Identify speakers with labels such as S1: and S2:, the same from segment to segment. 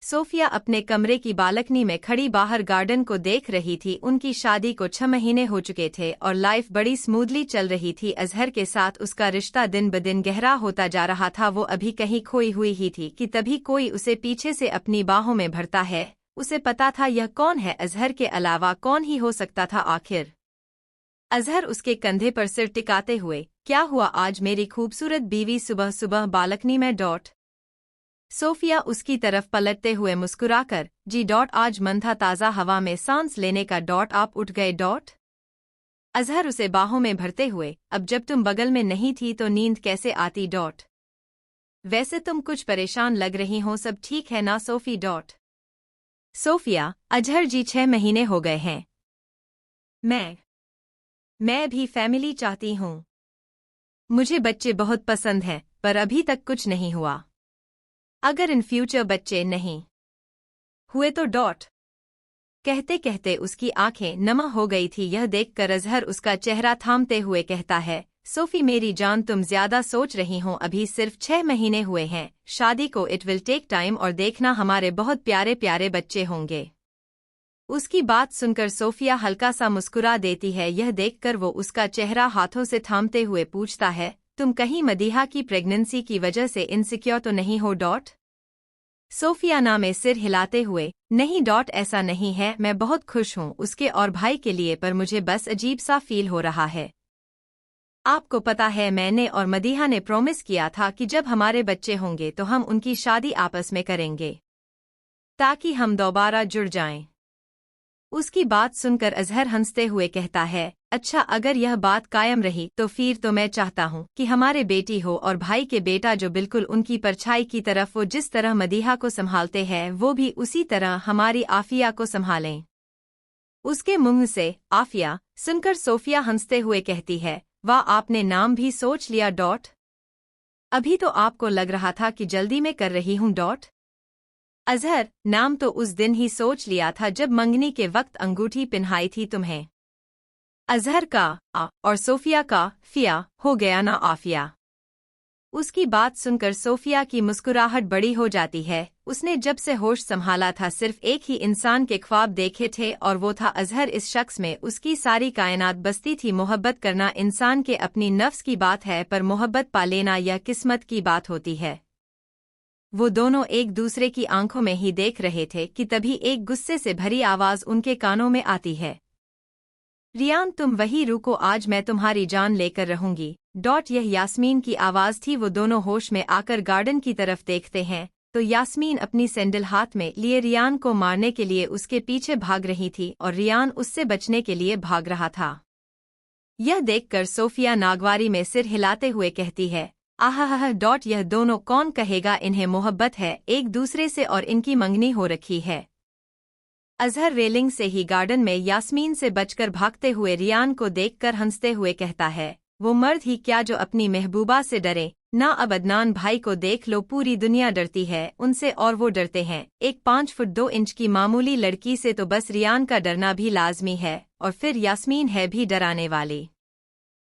S1: Sophia अपने कमरे की बालकनी में खड़ी बाहर गार्डन को देख रही थी। उनकी शादी को 6 महीने हो चुके थे और लाइफ बड़ी स्मूथली चल रही थी। अजहर के साथ उसका रिश्ता दिन ब दिन गहरा होता जा रहा था। वो अभी कहीं खोई हुई ही थी कि तभी कोई उसे पीछे से अपनी बाहों में भरता है। उसे पता था यह कौन है, अजहर के अलावा कौन ही हो सकता था आखिर। अजहर उसके कंधे पर सिर टिकाते हुए, क्या हुआ आज मेरी खूबसूरत बीवी, सुबह सुबह बालकनी में डॉट। सोफिया उसकी तरफ पलटते हुए मुस्कुराकर, जी डॉट आज मन था ताज़ा हवा में सांस लेने का डॉट, आप उठ गए डॉट। अजहर उसे बाहों में भरते हुए, अब जब तुम बगल में नहीं थी तो नींद कैसे आती डॉट। वैसे तुम कुछ परेशान लग रही हो, सब ठीक है ना सोफी डॉट। सोफिया, अजहर जी 6 महीने हो गए हैं। मैं भी फैमिली चाहती हूँ। मुझे बच्चे बहुत पसंद हैं, पर अभी तक कुछ नहीं हुआ। अगर इन फ्यूचर बच्चे नहीं हुए तो डॉट। कहते कहते उसकी आंखें नम हो गई थी। यह देखकर अजहर उसका चेहरा थामते हुए कहता है, सोफी मेरी जान तुम ज्यादा सोच रही हो, अभी सिर्फ 6 महीने हुए हैं शादी को, इट विल टेक टाइम, और देखना हमारे बहुत प्यारे प्यारे बच्चे होंगे। उसकी बात सुनकर सोफिया हल्का सा मुस्कुरा देती है। यह देखकर वो उसका चेहरा हाथों से थामते हुए पूछता है, तुम कहीं मदीहा की प्रेगनेंसी की वजह से इनसिक्योर तो नहीं हो डॉट। सोफिया ना में सिर हिलाते हुए, नहीं डॉट ऐसा नहीं है, मैं बहुत खुश हूँ उसके और भाई के लिए, पर मुझे बस अजीब सा फील हो रहा है। आपको पता है मैंने और मदीहा ने प्रॉमिस किया था कि जब हमारे बच्चे होंगे तो हम उनकी शादी आपस में करेंगे ताकि हम दोबारा जुड़ जाएं। उसकी बात सुनकर अजहर हंसते हुए कहता है, अच्छा अगर यह बात कायम रही तो फिर तो मैं चाहता हूँ कि हमारे बेटी हो और भाई के बेटा जो बिल्कुल उनकी परछाई की तरफ, वो जिस तरह मदीहा को संभालते हैं वो भी उसी तरह हमारी आफिया को संभालें। उसके मुंह से आफिया सुनकर सोफिया हंसते हुए कहती है, वाह आपने नाम भी सोच लिया डॉट। अभी तो आपको लग रहा था कि जल्दी में कर रही हूँ डॉट। अजहर, नाम तो उस दिन ही सोच लिया था जब मंगनी के वक्त अंगूठी पिन्हाई थी तुम्हें। अजहर का आ और सोफिया का फिया हो गया ना आफिया। उसकी बात सुनकर सोफिया की मुस्कुराहट बड़ी हो जाती है। उसने जब से होश संभाला था सिर्फ एक ही इंसान के ख्वाब देखे थे और वो था अजहर। इस शख्स में उसकी सारी कायनात बसती थी। मोहब्बत करना इंसान के अपनी नफ्स की बात है, पर मोहब्बत पा लेना यह किस्मत की बात होती है। वो दोनों एक दूसरे की आंखों में ही देख रहे थे कि तभी एक गुस्से से भरी आवाज उनके कानों में आती है, रियान तुम वही रुको, आज मैं तुम्हारी जान लेकर रहूंगी डॉट। यह यास्मीन की आवाज थी। वो दोनों होश में आकर गार्डन की तरफ देखते हैं तो यास्मीन अपनी सैंडल हाथ में लिए रियान को मारने के लिए उसके पीछे भाग रही थी और रियान उससे बचने के लिए भाग रहा था। यह देखकर सोफिया नागवारी में सिर हिलाते हुए कहती है, आहा डॉट, यह दोनों कौन कहेगा इन्हें मोहब्बत है एक दूसरे से और इनकी मंगनी हो रखी है। अजहर रेलिंग से ही गार्डन में यास्मीन से बचकर भागते हुए रियान को देखकर हंसते हुए कहता है, वो मर्द ही क्या जो अपनी महबूबा से डरे ना। अब अदनान भाई को देख लो, पूरी दुनिया डरती है उनसे और वो डरते हैं एक 5 फुट 2 इंच की मामूली लड़की से। तो बस रियान का डरना भी लाजमी है और फिर यास्मीन है भी डराने वाली।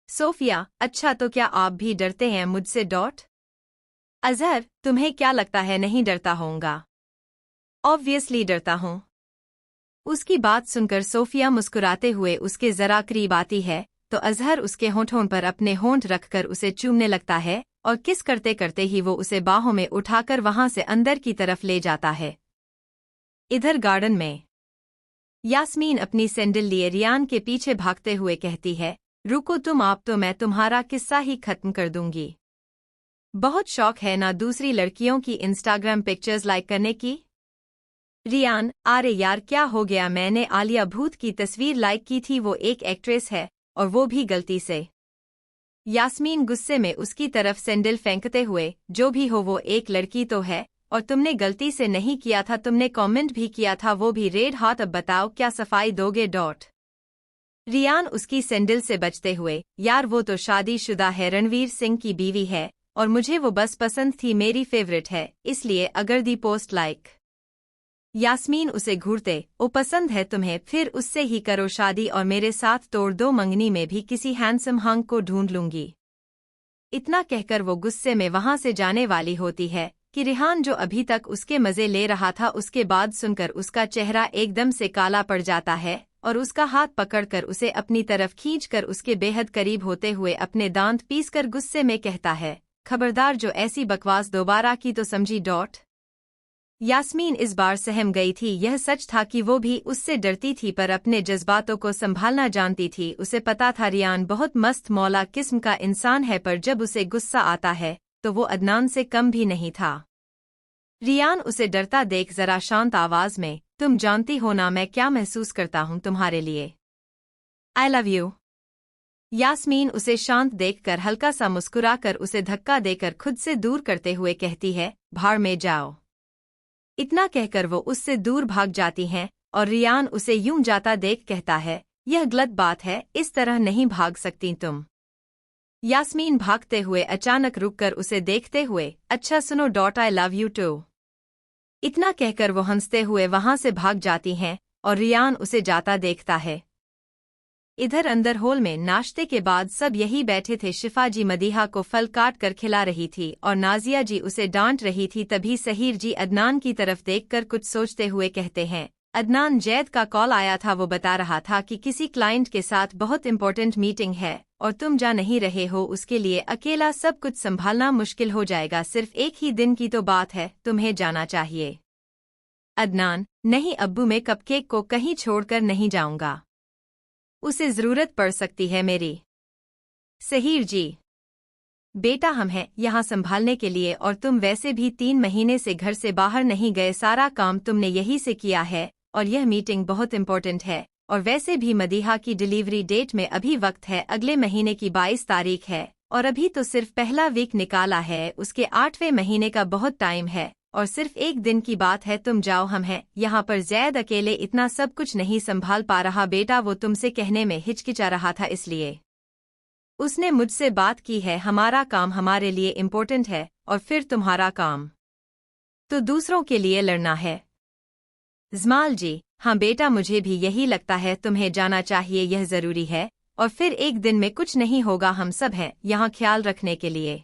S1: सोफिया, अच्छा तो क्या आप भी डरते हैं मुझसे डॉट। अजहर, तुम्हें क्या लगता है नहीं डरता होऊंगा। ऑब्वियसली डरता हूँ। उसकी बात सुनकर सोफिया मुस्कुराते हुए उसके जरा करीब आती है तो अजहर उसके होंठों पर अपने होंठ रखकर उसे चूमने लगता है और किस करते करते ही वो उसे बाहों में उठाकर वहां से अंदर की तरफ ले जाता है। इधर गार्डन में यास्मीन अपनी सैंडल लिए रियान के पीछे भागते हुए कहती है, रुको तुम, आप तो मैं तुम्हारा किस्सा ही खत्म कर दूंगी। बहुत शौक है ना दूसरी लड़कियों की इंस्टाग्राम पिक्चर्स लाइक करने की। रियान, अरे यार क्या हो गया, मैंने आलिया भूत की तस्वीर लाइक की थी, वो एक एक्ट्रेस है और वो भी गलती से। यास्मीन गुस्से में उसकी तरफ सैंडल फेंकते हुए, जो भी हो वो एक लड़की तो है और तुमने गलती से नहीं किया था, तुमने कमेंट भी किया था वो भी रेड हाथ, अब बताओ क्या सफाई दोगे डॉट। रियान उसकी सैंडल से बचते हुए, यार वो तो शादीशुदा है, रणवीर सिंह की बीवी है और मुझे वो बस पसंद थी, मेरी फेवरेट है, इसलिए अगर दी पोस्ट लाइक। यास्मीन उसे घूरते, ओ पसंद है तुम्हें, फिर उससे ही करो शादी और मेरे साथ तोड़ दो, मंगनी में भी किसी हैंडसम हंग को ढूंढ लूंगी। इतना कहकर वो गुस्से में वहां से जाने वाली होती है कि रिहान जो अभी तक उसके मजे ले रहा था उसके बाद सुनकर उसका चेहरा एकदम से काला पड़ जाता है और उसका हाथ पकड़कर उसे अपनी तरफ खींचकर उसके बेहद करीब होते हुए अपने दांत पीसकर गुस्से में कहता है, खबरदार जो ऐसी बकवास दोबारा की तो समझी। यास्मीन इस बार सहम गई थी। यह सच था कि वो भी उससे डरती थी पर अपने जज्बातों को संभालना जानती थी। उसे पता था रियान बहुत मस्त मौला किस्म का इंसान है पर जब उसे गुस्सा आता है तो वो अदनान से कम भी नहीं था। रियान उसे डरता देख जरा शांत आवाज में, तुम जानती हो ना मैं क्या महसूस करता हूँ तुम्हारे लिए। I love you. यास्मीन उसे शांत देखकर हल्का सा मुस्कुराकर उसे धक्का देकर खुद से दूर करते हुए कहती है, भाड़ में जाओ। इतना कहकर वो उससे दूर भाग जाती हैं और रियान उसे यूं जाता देख कहता है, यह गलत बात है, इस तरह नहीं भाग सकती तुम। यास्मीन भागते हुए अचानक रुककर उसे देखते हुए, अच्छा सुनो आई लव यू टू। इतना कहकर वो हंसते हुए वहां से भाग जाती हैं और रियान उसे जाता देखता है। इधर अंदर हॉल में नाश्ते के बाद सब यही बैठे थे। शिफा जी मदीहा को फल काट कर खिला रही थी और नाजिया जी उसे डांट रही थी। तभी सहीर जी अदनान की तरफ देखकर कुछ सोचते हुए कहते हैं, अदनान जैद का कॉल आया था, वो बता रहा था कि किसी क्लाइंट के साथ बहुत इंपॉर्टेंट मीटिंग है और तुम जा नहीं रहे हो, उसके लिए अकेला सब कुछ संभालना मुश्किल हो जाएगा। सिर्फ एक ही दिन की तो बात है, तुम्हें जाना चाहिए। अदनान, नहीं अब्बू, मैं कपकेक को कहीं छोड़कर नहीं जाऊंगा, उसे जरूरत पड़ सकती है मेरी। सहीर जी, बेटा हम हैं यहाँ संभालने के लिए और तुम वैसे भी 3 महीने से घर से बाहर नहीं गए, सारा काम तुमने यही से किया है और यह मीटिंग बहुत इंपॉर्टेंट है और वैसे भी मदीहा की डिलीवरी डेट में अभी वक्त है, अगले महीने की 22 तारीख है और अभी तो सिर्फ पहला वीक निकाला है, उसके 8वें महीने का बहुत टाइम है और सिर्फ एक दिन की बात है, तुम जाओ, हम हैं यहाँ पर। जैद अकेले इतना सब कुछ नहीं संभाल पा रहा बेटा, वो तुमसे कहने में हिचकिचा रहा था इसलिए उसने मुझसे बात की है। हमारा काम हमारे लिए इम्पोर्टेंट है और फिर तुम्हारा काम तो दूसरों के लिए लड़ना है। जमाल जी, हाँ बेटा मुझे भी यही लगता है, तुम्हें जाना चाहिए, यह जरूरी है और फिर एक दिन में कुछ नहीं होगा, हम सब हैं यहाँ ख्याल रखने के लिए।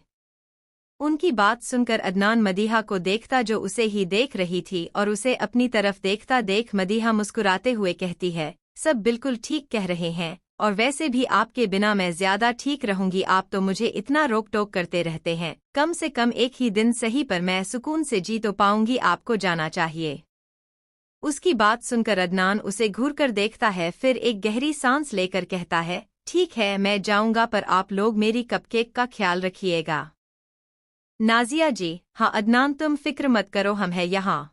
S1: उनकी बात सुनकर अदनान मदीहा को देखता जो उसे ही देख रही थी और उसे अपनी तरफ देखता देख मदीहा मुस्कुराते हुए कहती है, सब बिल्कुल ठीक कह रहे हैं और वैसे भी आपके बिना मैं ज्यादा ठीक रहूंगी, आप तो मुझे इतना रोक टोक करते रहते हैं, कम से कम एक ही दिन सही पर मैं सुकून से जी तो पाऊंगी, आपको जाना चाहिए। उसकी बात सुनकर अदनान उसे घूरकर देखता है, फिर एक गहरी सांस लेकर कहता है, ठीक है मैं जाऊंगा पर आप लोग मेरी कपकेक का ख्याल रखिएगा। नाजिया जी, हाँ अदनान तुम फिक्र मत करो, हम हैं यहाँ।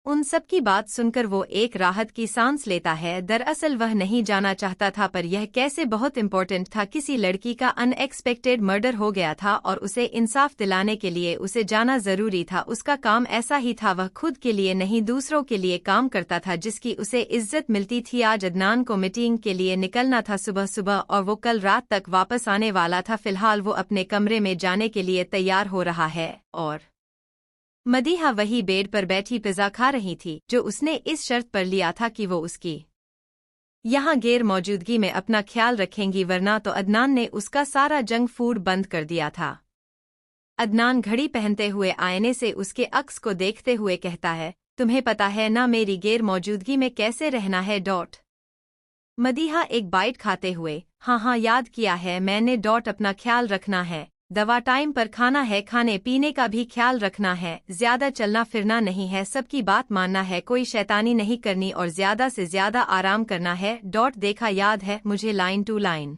S1: उन सब की बात सुनकर वो एक राहत की सांस लेता है। दरअसल वह नहीं जाना चाहता था पर यह कैसे बहुत इम्पोर्टेंट था, किसी लड़की का अनएक्सपेक्टेड मर्डर हो गया था और उसे इंसाफ दिलाने के लिए उसे जाना जरूरी था। उसका काम ऐसा ही था, वह खुद के लिए नहीं दूसरों के लिए काम करता था जिसकी उसे इज्जत मिलती थी। आज अदनान को मीटिंग के लिए निकलना था सुबह सुबह और वो कल रात तक वापस आने वाला था। फिलहाल वो अपने कमरे में जाने के लिए तैयार हो रहा है और मदीहा वही बेड पर बैठी पिज़्ज़ा खा रही थी जो उसने इस शर्त पर लिया था कि वो उसकी यहाँ गैर मौजूदगी में अपना ख्याल रखेंगी, वरना तो अदनान ने उसका सारा जंक फूड बंद कर दिया था। अदनान घड़ी पहनते हुए आईने से उसके अक्स को देखते हुए कहता है, तुम्हें पता है ना मेरी गैर मौजूदगी में कैसे रहना है। मदीहा एक बाइट खाते हुए, हाँ याद किया है मैंने। अपना ख्याल रखना है, दवा टाइम पर खाना है, खाने पीने का भी ख्याल रखना है, ज्यादा चलना फिरना नहीं है, सबकी बात मानना है, कोई शैतानी नहीं करनी और ज्यादा से ज्यादा आराम करना है। देखा याद है मुझे लाइन टू लाइन।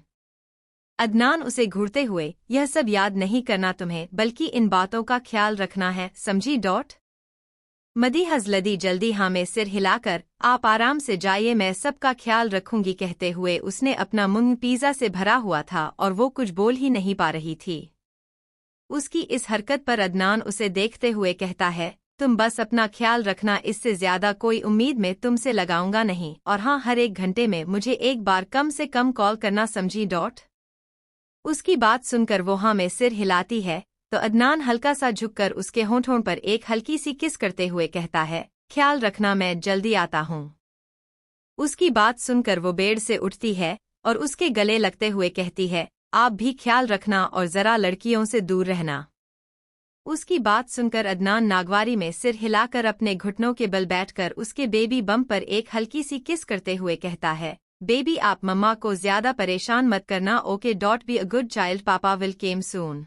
S1: अदनान उसे घूरते हुए, यह सब याद नहीं करना तुम्हें, बल्कि इन बातों का ख्याल रखना है, समझी। मदीहा जल्दी हाँ में सिर हिलाकर, आप आराम से जाइए, मैं सबका ख्याल रखूंगी कहते हुए उसने अपना मुंह पिज़्ज़ा से भरा हुआ था और वो कुछ बोल ही नहीं पा रही थी। उसकी इस हरकत पर अदनान उसे देखते हुए कहता है, तुम बस अपना ख्याल रखना, इससे ज्यादा कोई उम्मीद मैं तुमसे लगाऊंगा नहीं और हाँ हर एक घंटे में मुझे एक बार कम से कम कॉल करना, समझी। उसकी बात सुनकर वो हाँ में सिर हिलाती है तो अदनान हल्का सा झुककर उसके होठों पर एक हल्की सी किस करते हुए कहता है, ख्याल रखना, मैं जल्दी आता हूँ। उसकी बात सुनकर वो बेड से उठती है और उसके गले लगते हुए कहती है, आप भी ख्याल रखना और जरा लड़कियों से दूर रहना। उसकी बात सुनकर अदनान नागवारी में सिर हिलाकर अपने घुटनों के बल बैठकर उसके बेबी बम पर एक हल्की सी किस करते हुए कहता है, बेबी आप मम्मा को ज्यादा परेशान मत करना, okay dot be a good child, पापा विल केम सून।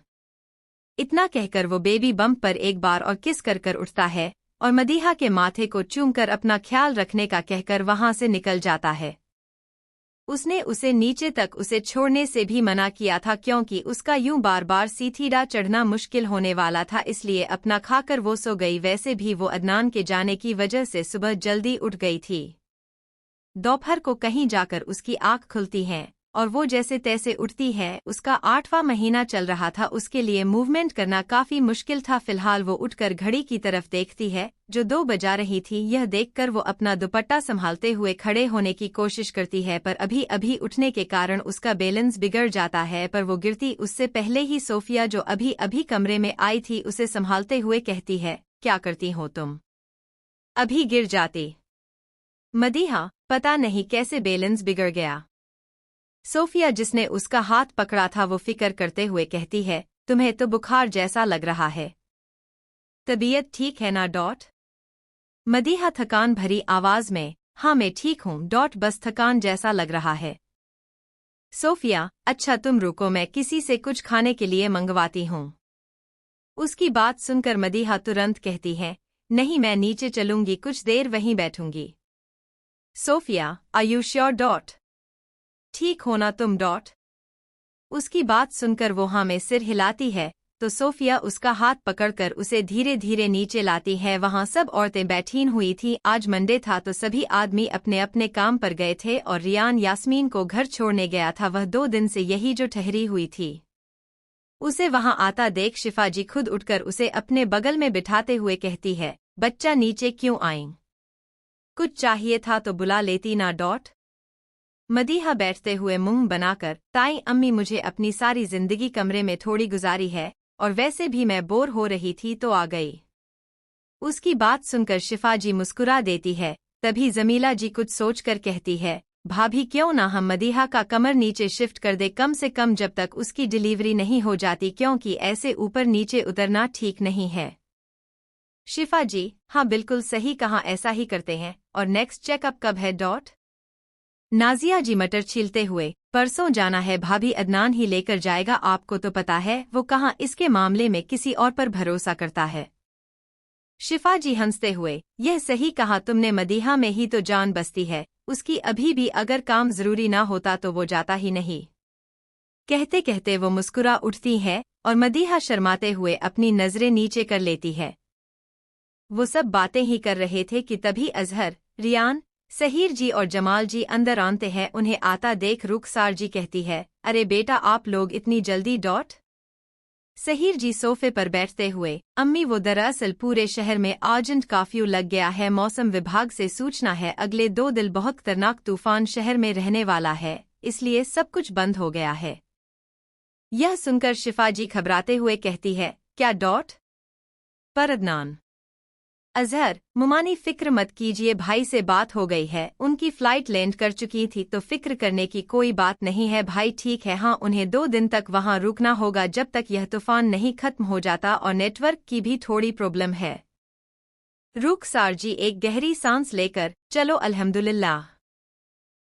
S1: इतना कहकर वो बेबी बम पर एक बार और किस कर उठता है और मदीहा के माथे को चूमकर अपना ख्याल रखने का कहकर वहां से निकल जाता है। उसने उसे नीचे तक उसे छोड़ने से भी मना किया था क्योंकि उसका यूं बार बार सीढ़ियां चढ़ना मुश्किल होने वाला था, इसलिए अपना खाकर वो सो गई। वैसे भी वो अदनान के जाने की वजह से सुबह जल्दी उठ गई थी। दोपहर को कहीं जाकर उसकी आंख खुलती है और वो जैसे तैसे उठती है। उसका 8वां महीना चल रहा था, उसके लिए मूवमेंट करना काफी मुश्किल था। फिलहाल वो उठकर घड़ी की तरफ देखती है जो 2 बजा रही थी। यह देखकर वो अपना दुपट्टा संभालते हुए खड़े होने की कोशिश करती है, पर अभी अभी उठने के कारण उसका बैलेंस बिगड़ जाता है। पर वो गिरती उससे पहले ही सोफिया जो अभी अभी कमरे में आई थी उसे संभालते हुए कहती है, क्या करती हो तुम, अभी गिर जाती। मदीहा, पता नहीं कैसे बैलेंस बिगड़ गया। सोफिया जिसने उसका हाथ पकड़ा था वो फिक्र करते हुए कहती है, तुम्हें तो बुखार जैसा लग रहा है, तबीयत ठीक है ना डॉट। मदीहा थकान भरी आवाज में, हाँ मैं ठीक हूँ डॉट, बस थकान जैसा लग रहा है। सोफिया, अच्छा तुम रुको मैं किसी से कुछ खाने के लिए मंगवाती हूँ। उसकी बात सुनकर मदीहा तुरंत कहती है, नहीं मैं नीचे चलूंगी, कुछ देर वहीं बैठूंगी। Sophia, are you sure dot, ठीक होना तुम डॉट। उसकी बात सुनकर वो हाँ में सिर हिलाती है तो सोफिया उसका हाथ पकड़कर उसे धीरे धीरे नीचे लाती है। वहां सब औरतें बैठी हुई थी। आज मंडे था तो सभी आदमी अपने अपने काम पर गए थे और रियान यास्मीन को घर छोड़ने गया था। वह 2 दिन से यही जो ठहरी हुई थी। उसे वहां आता देख शिफाजी खुद उठकर उसे अपने बगल में बिठाते हुए कहती है, बच्चा नीचे क्यों आई, कुछ चाहिए था तो बुला लेती ना डॉट। मदीहा बैठते हुए मुंह बनाकर, ताई अम्मी मुझे अपनी सारी जिंदगी कमरे में थोड़ी गुजारी है और वैसे भी मैं बोर हो रही थी तो आ गई। उसकी बात सुनकर शिफाजी मुस्कुरा देती है। तभी जमीला जी कुछ सोचकर कहती है, भाभी क्यों ना हम मदीहा का कमर नीचे शिफ्ट कर दे, कम से कम जब तक उसकी डिलीवरी नहीं हो जाती, क्योंकि ऐसे ऊपर नीचे उतरना ठीक नहीं है। शिफाजी, हाँ बिल्कुल सही कहा, ऐसा ही करते हैं। और नेक्स्ट चेकअप कब है डॉट। नाजिया जी मटर छीलते हुए, परसों जाना है भाभी, अदनान ही लेकर जाएगा, आपको तो पता है वो कहाँ इसके मामले में किसी और पर भरोसा करता है। शिफाजी हंसते हुए, यह सही कहा तुमने, मदीहा में ही तो जान बसती है उसकी, अभी भी अगर काम जरूरी ना होता तो वो जाता ही नहीं। कहते कहते वो मुस्कुरा उठती है और मदीहा शर्माते हुए अपनी नजरें नीचे कर लेती है। वो सब बातें ही कर रहे थे कि तभी अजहर, रियान, सहीर जी और जमाल जी अंदर आते हैं। उन्हें आता देख रुखसार जी कहती है, अरे बेटा आप लोग इतनी जल्दी डॉट। सहीर जी सोफे पर बैठते हुए, अम्मी वो दरअसल पूरे शहर में अर्जेंट कर्फ्यू लग गया है, मौसम विभाग से सूचना है, अगले 2 दिन बहुत खतरनाक तूफान शहर में रहने वाला है, इसलिए सब कुछ बंद हो गया है। यह सुनकर शिफाजी घबराते हुए कहती है, क्या डॉट। पर अदनान, अजहर, मुमानी फिक्र मत कीजिए, भाई से बात हो गई है, उनकी फ्लाइट लैंड कर चुकी थी तो फिक्र करने की कोई बात नहीं है, भाई ठीक है। हाँ उन्हें 2 दिन तक वहां रुकना होगा जब तक यह तूफान नहीं खत्म हो जाता, और नेटवर्क की भी थोड़ी प्रॉब्लम है। रुखसार जी एक गहरी सांस लेकर, चलो अल्हम्दुलिल्लाह।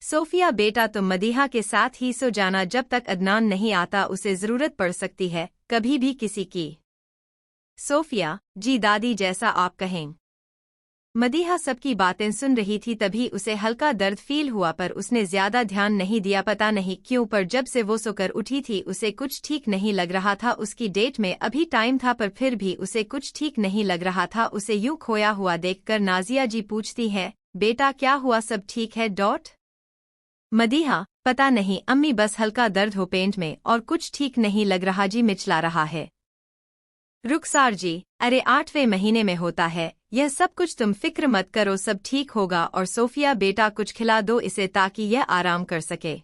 S1: सोफिया बेटा तुम मदीहा के साथ ही सो जाना, जब तक अदनान नहीं आता उसे जरूरत पड़ सकती है कभी भी किसी की। सोफिया, जी दादी जैसा आप कहें। मदीहा सबकी बातें सुन रही थी, तभी उसे हल्का दर्द फील हुआ पर उसने ज्यादा ध्यान नहीं दिया, पता नहीं क्यों, पर जब से वो सोकर उठी थी उसे कुछ ठीक नहीं लग रहा था। उसकी डेट में अभी टाइम था पर फिर भी उसे कुछ ठीक नहीं लग रहा था। उसे यूं खोया हुआ देखकर नाजिया जी पूछती है, बेटा क्या हुआ, सब ठीक है डॉट। मदीहा, पता नहीं अम्मी, बस हल्का दर्द हो पेट में और कुछ ठीक नहीं लग रहा जी, मिचला रहा है। रुखसार जी, अरे 8वें महीने में होता है यह सब कुछ, तुम फिक्र मत करो, सब ठीक होगा। और सोफिया बेटा कुछ खिला दो इसे ताकि यह आराम कर सके।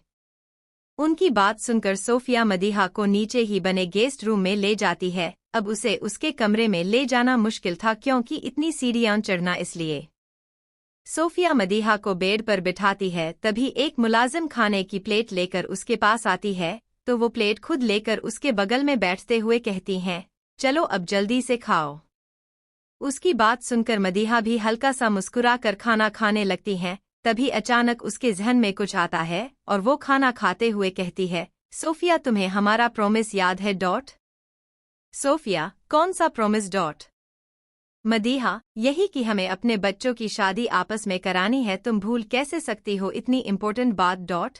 S1: उनकी बात सुनकर सोफिया मदीहा को नीचे ही बने गेस्ट रूम में ले जाती है। अब उसे उसके कमरे में ले जाना मुश्किल था क्योंकि इतनी सीढ़ियां चढ़ना, इसलिए सोफिया मदीहा को बेड पर बिठाती है। तभी एक मुलाजिम खाने की प्लेट लेकर उसके पास आती है तो वो प्लेट खुद लेकर उसके बगल में बैठते हुए कहती हैं, चलो अब जल्दी से खाओ। उसकी बात सुनकर मदीहा भी हल्का सा मुस्कुराकर खाना खाने लगती हैं। तभी अचानक उसके जहन में कुछ आता है और वो खाना खाते हुए कहती है, सोफिया तुम्हें हमारा प्रॉमिस याद है डॉट। सोफिया, कौन सा प्रॉमिस डॉट। मदीहा, यही कि हमें अपने बच्चों की शादी आपस में करानी है, तुम भूल कैसे सकती हो इतनी इम्पोर्टेंट बात डॉट।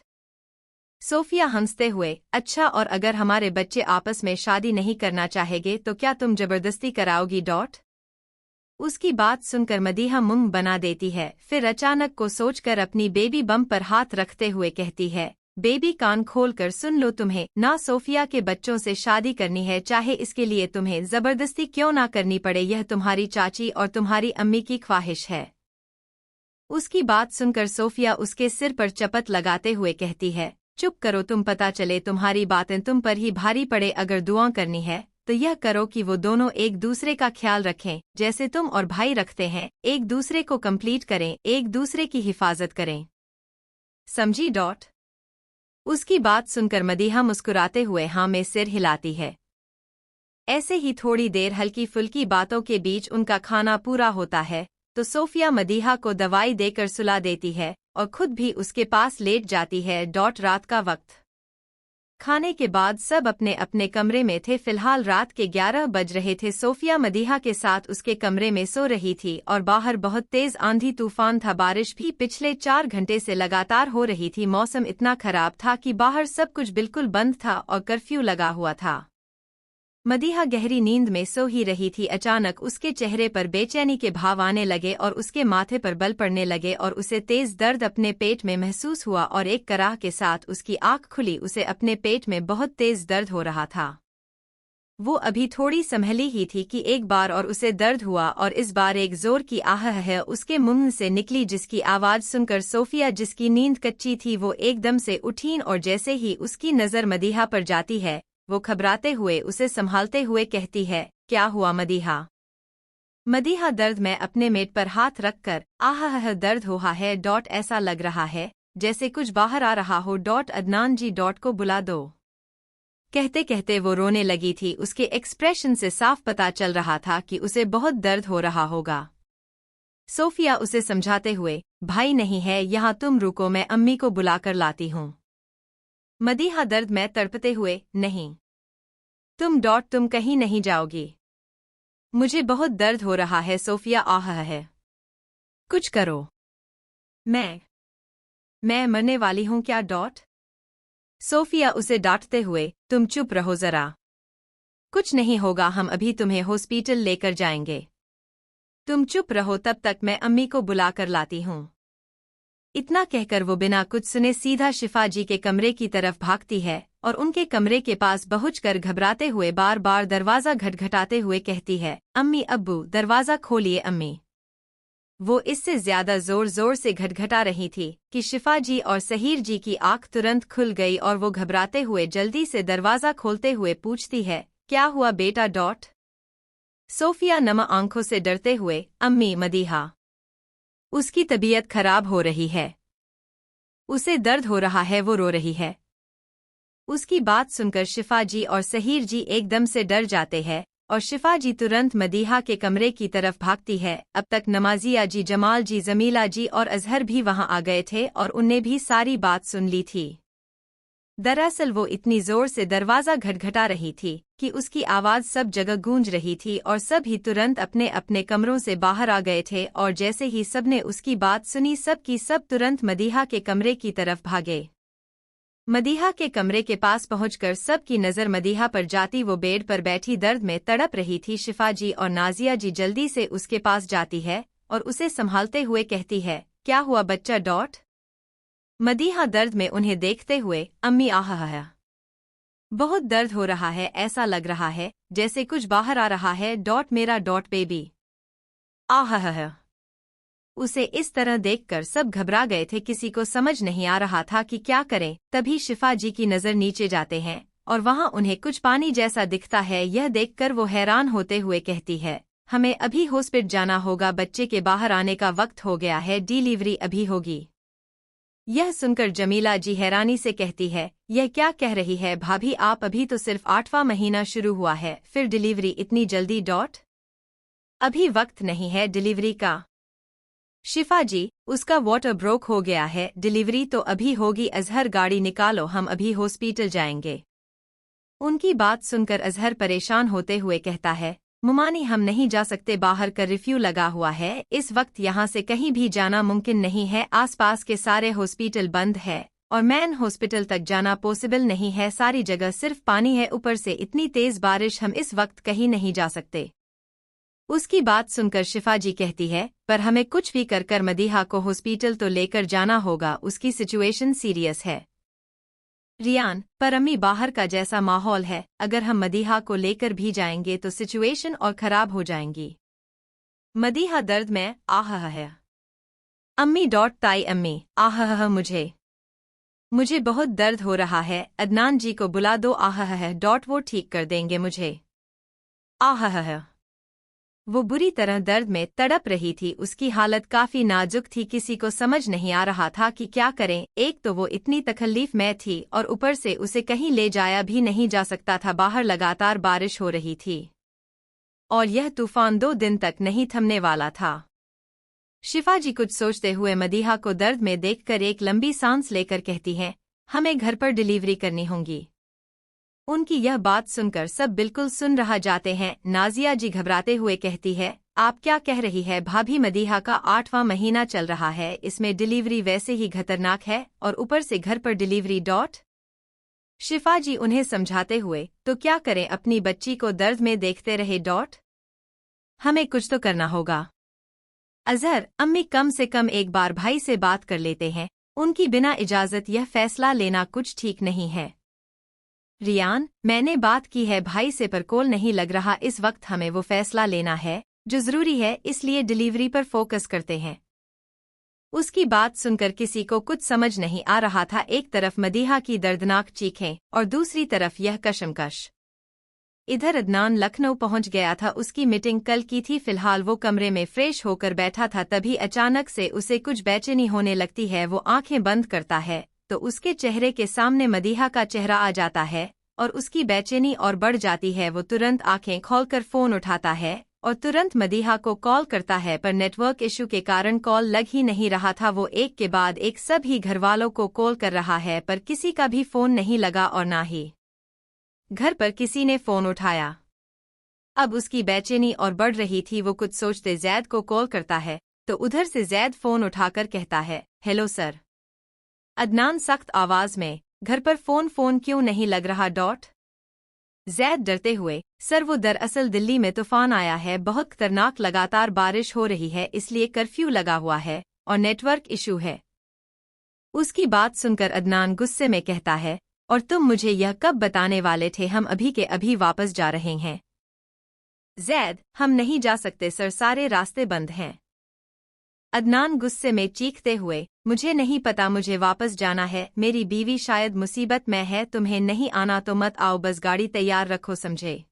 S1: सोफिया हंसते हुए, अच्छा और अगर हमारे बच्चे आपस में शादी नहीं करना चाहेंगे तो क्या तुम जबरदस्ती कराओगी डॉट। उसकी बात सुनकर मदीहा मुंह बना देती है, फिर अचानक को सोचकर अपनी बेबी बम पर हाथ रखते हुए कहती है, बेबी कान खोलकर सुन लो, तुम्हें ना सोफिया के बच्चों से शादी करनी है, चाहे इसके लिए तुम्हें जबरदस्ती क्यों ना करनी पड़े, यह तुम्हारी चाची और तुम्हारी अम्मी की ख्वाहिश है। उसकी बात सुनकर सोफिया उसके सिर पर चपत लगाते हुए कहती है, चुप करो तुम, पता चले तुम्हारी बातें तुम पर ही भारी पड़े, अगर दुआ करनी है तो यह करो कि वो दोनों एक दूसरे का ख्याल रखें जैसे तुम और भाई रखते हैं, एक दूसरे को कंप्लीट करें, एक दूसरे की हिफाजत करें, समझी डॉट। उसकी बात सुनकर मदीहा मुस्कुराते हुए हाँ में सिर हिलाती है। ऐसे ही थोड़ी देर हल्की फुल्की बातों के बीच उनका खाना पूरा होता है तो सोफिया मदीहा को दवाई देकर सुला देती है और खुद भी उसके पास लेट जाती है डॉट। रात का वक्त। खाने के बाद सब अपने अपने कमरे में थे। फिलहाल रात के 11 बज रहे थे। सोफिया मदीहा के साथ उसके कमरे में सो रही थी और बाहर बहुत तेज आंधी तूफान था। बारिश भी पिछले 4 घंटे से लगातार हो रही थी। मौसम इतना खराब था कि बाहर सब कुछ बिल्कुल बंद था और कर्फ्यू लगा हुआ था। मदीहा गहरी नींद में सो ही रही थी। अचानक उसके चेहरे पर बेचैनी के भाव आने लगे और उसके माथे पर बल पड़ने लगे और उसे तेज दर्द अपने पेट में महसूस हुआ और एक कराह के साथ उसकी आंख खुली। उसे अपने पेट में बहुत तेज दर्द हो रहा था। वो अभी थोड़ी संभली ही थी कि एक बार और उसे दर्द हुआ और इस बार एक जोर की आह है उसके मुंह से निकली, जिसकी आवाज सुनकर सोफिया, जिसकी नींद कच्ची थी, वो एकदम से उठी और जैसे ही उसकी नजर मदीहा पर जाती है वो घबराते हुए उसे संभालते हुए कहती है, क्या हुआ मदीहा। मदीहा दर्द में अपने मेट पर हाथ रखकर, आह दर्द हुआ है डॉट, ऐसा लग रहा है जैसे कुछ बाहर आ रहा हो डॉट, अदनान जी डॉट को बुला दो। कहते कहते वो रोने लगी थी। उसके एक्सप्रेशन से साफ पता चल रहा था कि उसे बहुत दर्द हो रहा होगा। सोफिया उसे समझाते हुए, भाई नहीं है यहाँ, तुम रुको, मैं अम्मी को बुलाकर लाती हूँ। मदीहा दर्द में तड़पते हुए, नहीं तुम कहीं नहीं जाओगी, मुझे बहुत दर्द हो रहा है। सोफिया, आह है, कुछ करो, मैं मरने वाली हूँ क्या डॉट। सोफिया उसे डांटते हुए, तुम चुप रहो जरा, कुछ नहीं होगा, हम अभी तुम्हें हॉस्पिटल लेकर जाएंगे, तुम चुप रहो, तब तक मैं अम्मी को बुलाकर लाती हूँ। इतना कहकर वो बिना कुछ सुने सीधा शिफा जी के कमरे की तरफ भागती है और उनके कमरे के पास पहुंचकर घबराते हुए बार बार दरवाजा घटघटाते हुए कहती है, अम्मी अब्बू दरवाजा खोलिए अम्मी। वो इससे ज्यादा जोर जोर से घटघटा रही थी कि शिफा जी और सहीर जी की आंख तुरंत खुल गई और वो घबराते हुए जल्दी से दरवाजा खोलते हुए पूछती है, क्या हुआ बेटा डॉट। सोफिया नमा आंखों से डरते हुए, अम्मी मदीहा, उसकी तबीयत खराब हो रही है, उसे दर्द हो रहा है, वो रो रही है। उसकी बात सुनकर शिफा जी और सहीर जी एकदम से डर जाते हैं और शिफा जी तुरंत मदीहा के कमरे की तरफ भागती है। अब तक नमाजिया जी, जमाल जी, जमीला जी और अजहर भी वहां आ गए थे और उनने भी सारी बात सुन ली थी। दरअसल वो इतनी जोर से दरवाजा घटघटा रही थी कि उसकी आवाज सब जगह गूंज रही थी और सब ही तुरंत अपने अपने कमरों से बाहर आ गए थे और जैसे ही सबने उसकी बात सुनी सब की सब तुरंत मदीहा के कमरे की तरफ भागे। मदीहा के कमरे के पास पहुंचकर सब की नज़र मदीहा पर जाती। वो बेड पर बैठी दर्द में तड़प रही थी। शिफा जी और नाजिया जी जल्दी से उसके पास जाती है और उसे संभालते हुए कहती है, क्या हुआ बच्चा डॉट। मदीहा दर्द में उन्हें देखते हुए, अम्मी आह है, बहुत दर्द हो रहा है, ऐसा लग रहा है जैसे कुछ बाहर आ रहा है डॉट, मेरा डॉट बेबी, आह है। उसे इस तरह देखकर सब घबरा गए थे, किसी को समझ नहीं आ रहा था कि क्या करें। तभी शिफा जी की नज़र नीचे जाते हैं और वहां उन्हें कुछ पानी जैसा दिखता है। यह देखकर वो हैरान होते हुए कहती है, हमें अभी हॉस्पिटल जाना होगा, बच्चे के बाहर आने का वक्त हो गया है, डिलीवरी अभी होगी। यह सुनकर जमीला जी हैरानी से कहती है, यह क्या कह रही है भाभी, आप अभी तो सिर्फ 8वां महीना शुरू हुआ है, फिर डिलीवरी इतनी जल्दी? अभी वक्त नहीं है डिलीवरी का। शिफा जी, उसका वाटर ब्रोक हो गया है, डिलीवरी तो अभी होगी। अजहर, गाड़ी निकालो, हम अभी हॉस्पिटल जाएंगे। उनकी बात सुनकर अजहर परेशान होते हुए कहता है, मुमानी हम नहीं जा सकते, बाहर का रिफ्यू लगा हुआ है, इस वक्त यहाँ से कहीं भी जाना मुमकिन नहीं है, आसपास के सारे हॉस्पिटल बंद है और मैन हॉस्पिटल तक जाना पॉसिबल नहीं है, सारी जगह सिर्फ पानी है, ऊपर से इतनी तेज बारिश, हम इस वक्त कहीं नहीं जा सकते। उसकी बात सुनकर शिफा जी कहती है, पर हमें कुछ भी कर मदीहा को हॉस्पिटल तो लेकर जाना होगा, उसकी सिचुएशन सीरियस है। रियान, पर अम्मी बाहर का जैसा माहौल है, अगर हम मदीहा को लेकर भी जाएंगे तो सिचुएशन और खराब हो जाएंगी। मदीहा दर्द में आह है। अम्मी ताई अम्मी, आह मुझे बहुत दर्द हो रहा है, अदनान जी को बुला दो, आह वो ठीक कर देंगे मुझे। आह वो बुरी तरह दर्द में तड़प रही थी, उसकी हालत काफी नाजुक थी, किसी को समझ नहीं आ रहा था कि क्या करें। एक तो वो इतनी तकलीफ में थी और ऊपर से उसे कहीं ले जाया भी नहीं जा सकता था, बाहर लगातार बारिश हो रही थी और यह तूफान 2 दिन तक नहीं थमने वाला था। शिफा जी कुछ सोचते हुए मदीहा को दर्द में देखकर एक लंबी सांस लेकर कहती हैं, हमें घर पर डिलीवरी करनी होगी। उनकी यह बात सुनकर सब बिल्कुल सुन रहा जाते हैं। नाजिया जी घबराते हुए कहती है, आप क्या कह रही है भाभी, मदीहा का 8वां महीना चल रहा है, इसमें डिलीवरी वैसे ही खतरनाक है और ऊपर से घर पर डिलीवरी। शिफा जी उन्हें समझाते हुए, तो क्या करें, अपनी बच्ची को दर्द में देखते रहे। हमें कुछ तो करना होगा। अजहर, अम्मी कम से कम एक बार भाई से बात कर लेते हैं, उनकी बिना इजाजत यह फैसला लेना कुछ ठीक नहीं है। रियान, मैंने बात की है भाई से पर कॉल नहीं लग रहा, इस वक्त हमें वो फैसला लेना है जो जरूरी है, इसलिए डिलीवरी पर फोकस करते हैं। उसकी बात सुनकर किसी को कुछ समझ नहीं आ रहा था, एक तरफ मदीहा की दर्दनाक चीखें और दूसरी तरफ यह कशमकश। इधर अदनान लखनऊ पहुंच गया था, उसकी मीटिंग कल की थी, फिलहाल वो कमरे में फ्रेश होकर बैठा था, तभी अचानक से उसे कुछ बेचैनी होने लगती है। वो आंखें बंद करता है तो उसके चेहरे के सामने मदीहा का चेहरा आ जाता है और उसकी बेचैनी और बढ़ जाती है। वो तुरंत आंखें खोलकर फोन उठाता है और तुरंत मदीहा को कॉल करता है, पर नेटवर्क इशू के कारण कॉल लग ही नहीं रहा था। वो एक के बाद एक सभी घरवालों को कॉल कर रहा है, पर किसी का भी फोन नहीं लगा और ना ही घर पर किसी ने फोन उठाया। अब उसकी बेचैनी और बढ़ रही थी। वो कुछ सोचते जैद को कॉल करता है तो उधर से जैद फोन उठाकर कहता है, हेलो सर। अदनान सख्त आवाज में, घर पर फोन क्यों नहीं लग रहा? जैद डरते हुए, सर वो दरअसल दिल्ली में तूफान आया है, बहुत खतरनाक, लगातार बारिश हो रही है, इसलिए कर्फ्यू लगा हुआ है और नेटवर्क इशू है। उसकी बात सुनकर अदनान गुस्से में कहता है, और तुम मुझे यह कब बताने वाले थे? हम अभी के अभी वापस जा रहे हैं। जैद, हम नहीं जा सकते सर, सारे रास्ते बंद हैं। अदनान गुस्से में चीखते हुए, मुझे नहीं पता, मुझे वापस जाना है, मेरी बीवी शायद मुसीबत में है, तुम्हें नहीं आना तो मत आओ, बस गाड़ी तैयार रखो, समझे?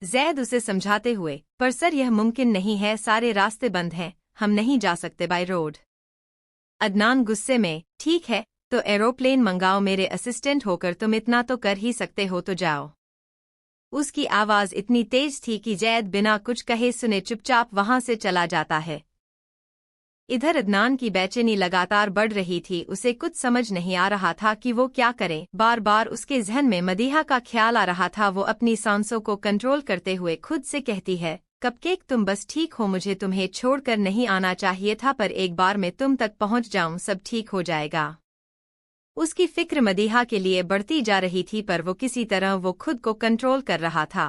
S1: जैद उसे समझाते हुए, पर सर यह मुमकिन नहीं है, सारे रास्ते बंद हैं, हम नहीं जा सकते बाय रोड। अदनान गुस्से में, ठीक है तो एरोप्लेन मंगाओ, मेरे असिस्टेंट होकर तुम इतना तो कर ही सकते हो, तो जाओ। उसकी आवाज इतनी तेज थी कि जैद बिना कुछ कहे सुने चुपचाप वहां से चला जाता है। इधर अदनान की बेचैनी लगातार बढ़ रही थी, उसे कुछ समझ नहीं आ रहा था कि वो क्या करे। बार बार उसके जहन में मदीहा का ख्याल आ रहा था। वो अपनी सांसों को कंट्रोल करते हुए खुद से कहती है, कपकेक तुम बस ठीक हो, मुझे तुम्हें छोड़कर नहीं आना चाहिए था, पर एक बार मैं तुम तक पहुंच जाऊं, सब ठीक हो जाएगा। उसकी फिक्र मदीहा के लिए बढ़ती जा रही थी, पर वो किसी तरह वो खुद को कंट्रोल कर रहा था।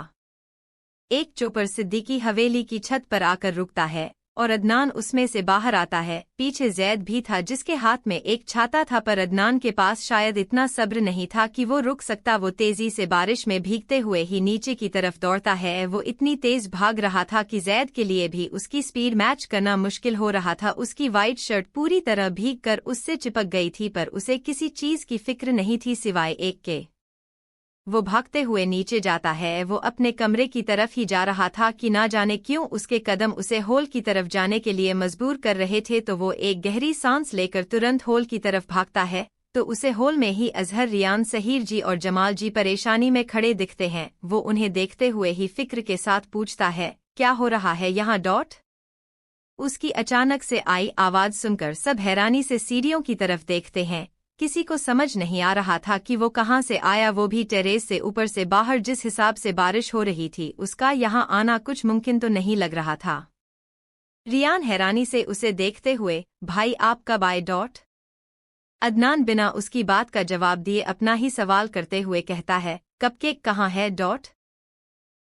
S1: एक चोपर सिद्दीकी हवेली की छत पर आकर रुकता है और अदनान उसमें से बाहर आता है। पीछे जैद भी था जिसके हाथ में एक छाता था, पर अदनान के पास शायद इतना सब्र नहीं था कि वो रुक सकता। वो तेजी से बारिश में भीगते हुए ही नीचे की तरफ दौड़ता है। वो इतनी तेज भाग रहा था कि जैद के लिए भी उसकी स्पीड मैच करना मुश्किल हो रहा था। उसकी वाइट शर्ट पूरी तरह भीग कर उससे चिपक गई थी, पर उसे किसी चीज की फिक्र नहीं थी सिवाय एक के। वो भागते हुए नीचे जाता है। वो अपने कमरे की तरफ ही जा रहा था कि ना जाने क्यों उसके कदम उसे हॉल की तरफ जाने के लिए मजबूर कर रहे थे। तो वो एक गहरी सांस लेकर तुरंत हॉल की तरफ भागता है तो उसे हॉल में ही अजहर, रियान, सहर जी और जमाल जी परेशानी में खड़े दिखते हैं। वो उन्हें देखते हुए ही फिक्र के साथ पूछता है, क्या हो रहा है यहाँ? उसकी अचानक से आई आवाज सुनकर सब हैरानी से सीढ़ियों की तरफ देखते हैं। किसी को समझ नहीं आ रहा था कि वो कहाँ से आया, वो भी टेरेस से ऊपर से बाहर। जिस हिसाब से बारिश हो रही थी उसका यहाँ आना कुछ मुमकिन तो नहीं लग रहा था। रियान हैरानी से उसे देखते हुए, भाई आप कब आए? अदनान बिना उसकी बात का जवाब दिए अपना ही सवाल करते हुए कहता है, कपकेक कहाँ है?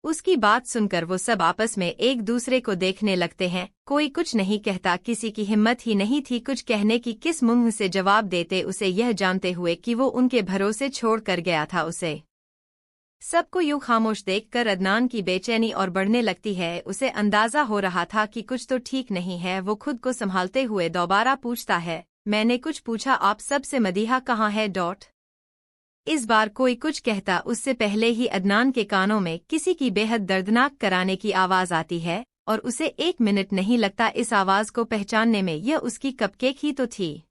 S1: उसकी बात सुनकर वो सब आपस में एक दूसरे को देखने लगते हैं। कोई कुछ नहीं कहता, किसी की हिम्मत ही नहीं थी कुछ कहने की। किस मुंह से जवाब देते उसे, यह जानते हुए कि वो उनके भरोसे छोड़ कर गया था उसे। सबको यूं खामोश देखकर अदनान की बेचैनी और बढ़ने लगती है। उसे अंदाजा हो रहा था कि कुछ तो ठीक नहीं है। वो खुद को संभालते हुए दोबारा पूछता है, मैंने कुछ पूछा आप सबसे? मदीहा कहाँ है? इस बार कोई कुछ कहता उससे पहले ही अदनान के कानों में किसी की बेहद दर्दनाक कराने की आवाज आती है और उसे 1 मिनट नहीं लगता इस आवाज को पहचानने में। यह उसकी कपकेक ही तो थी।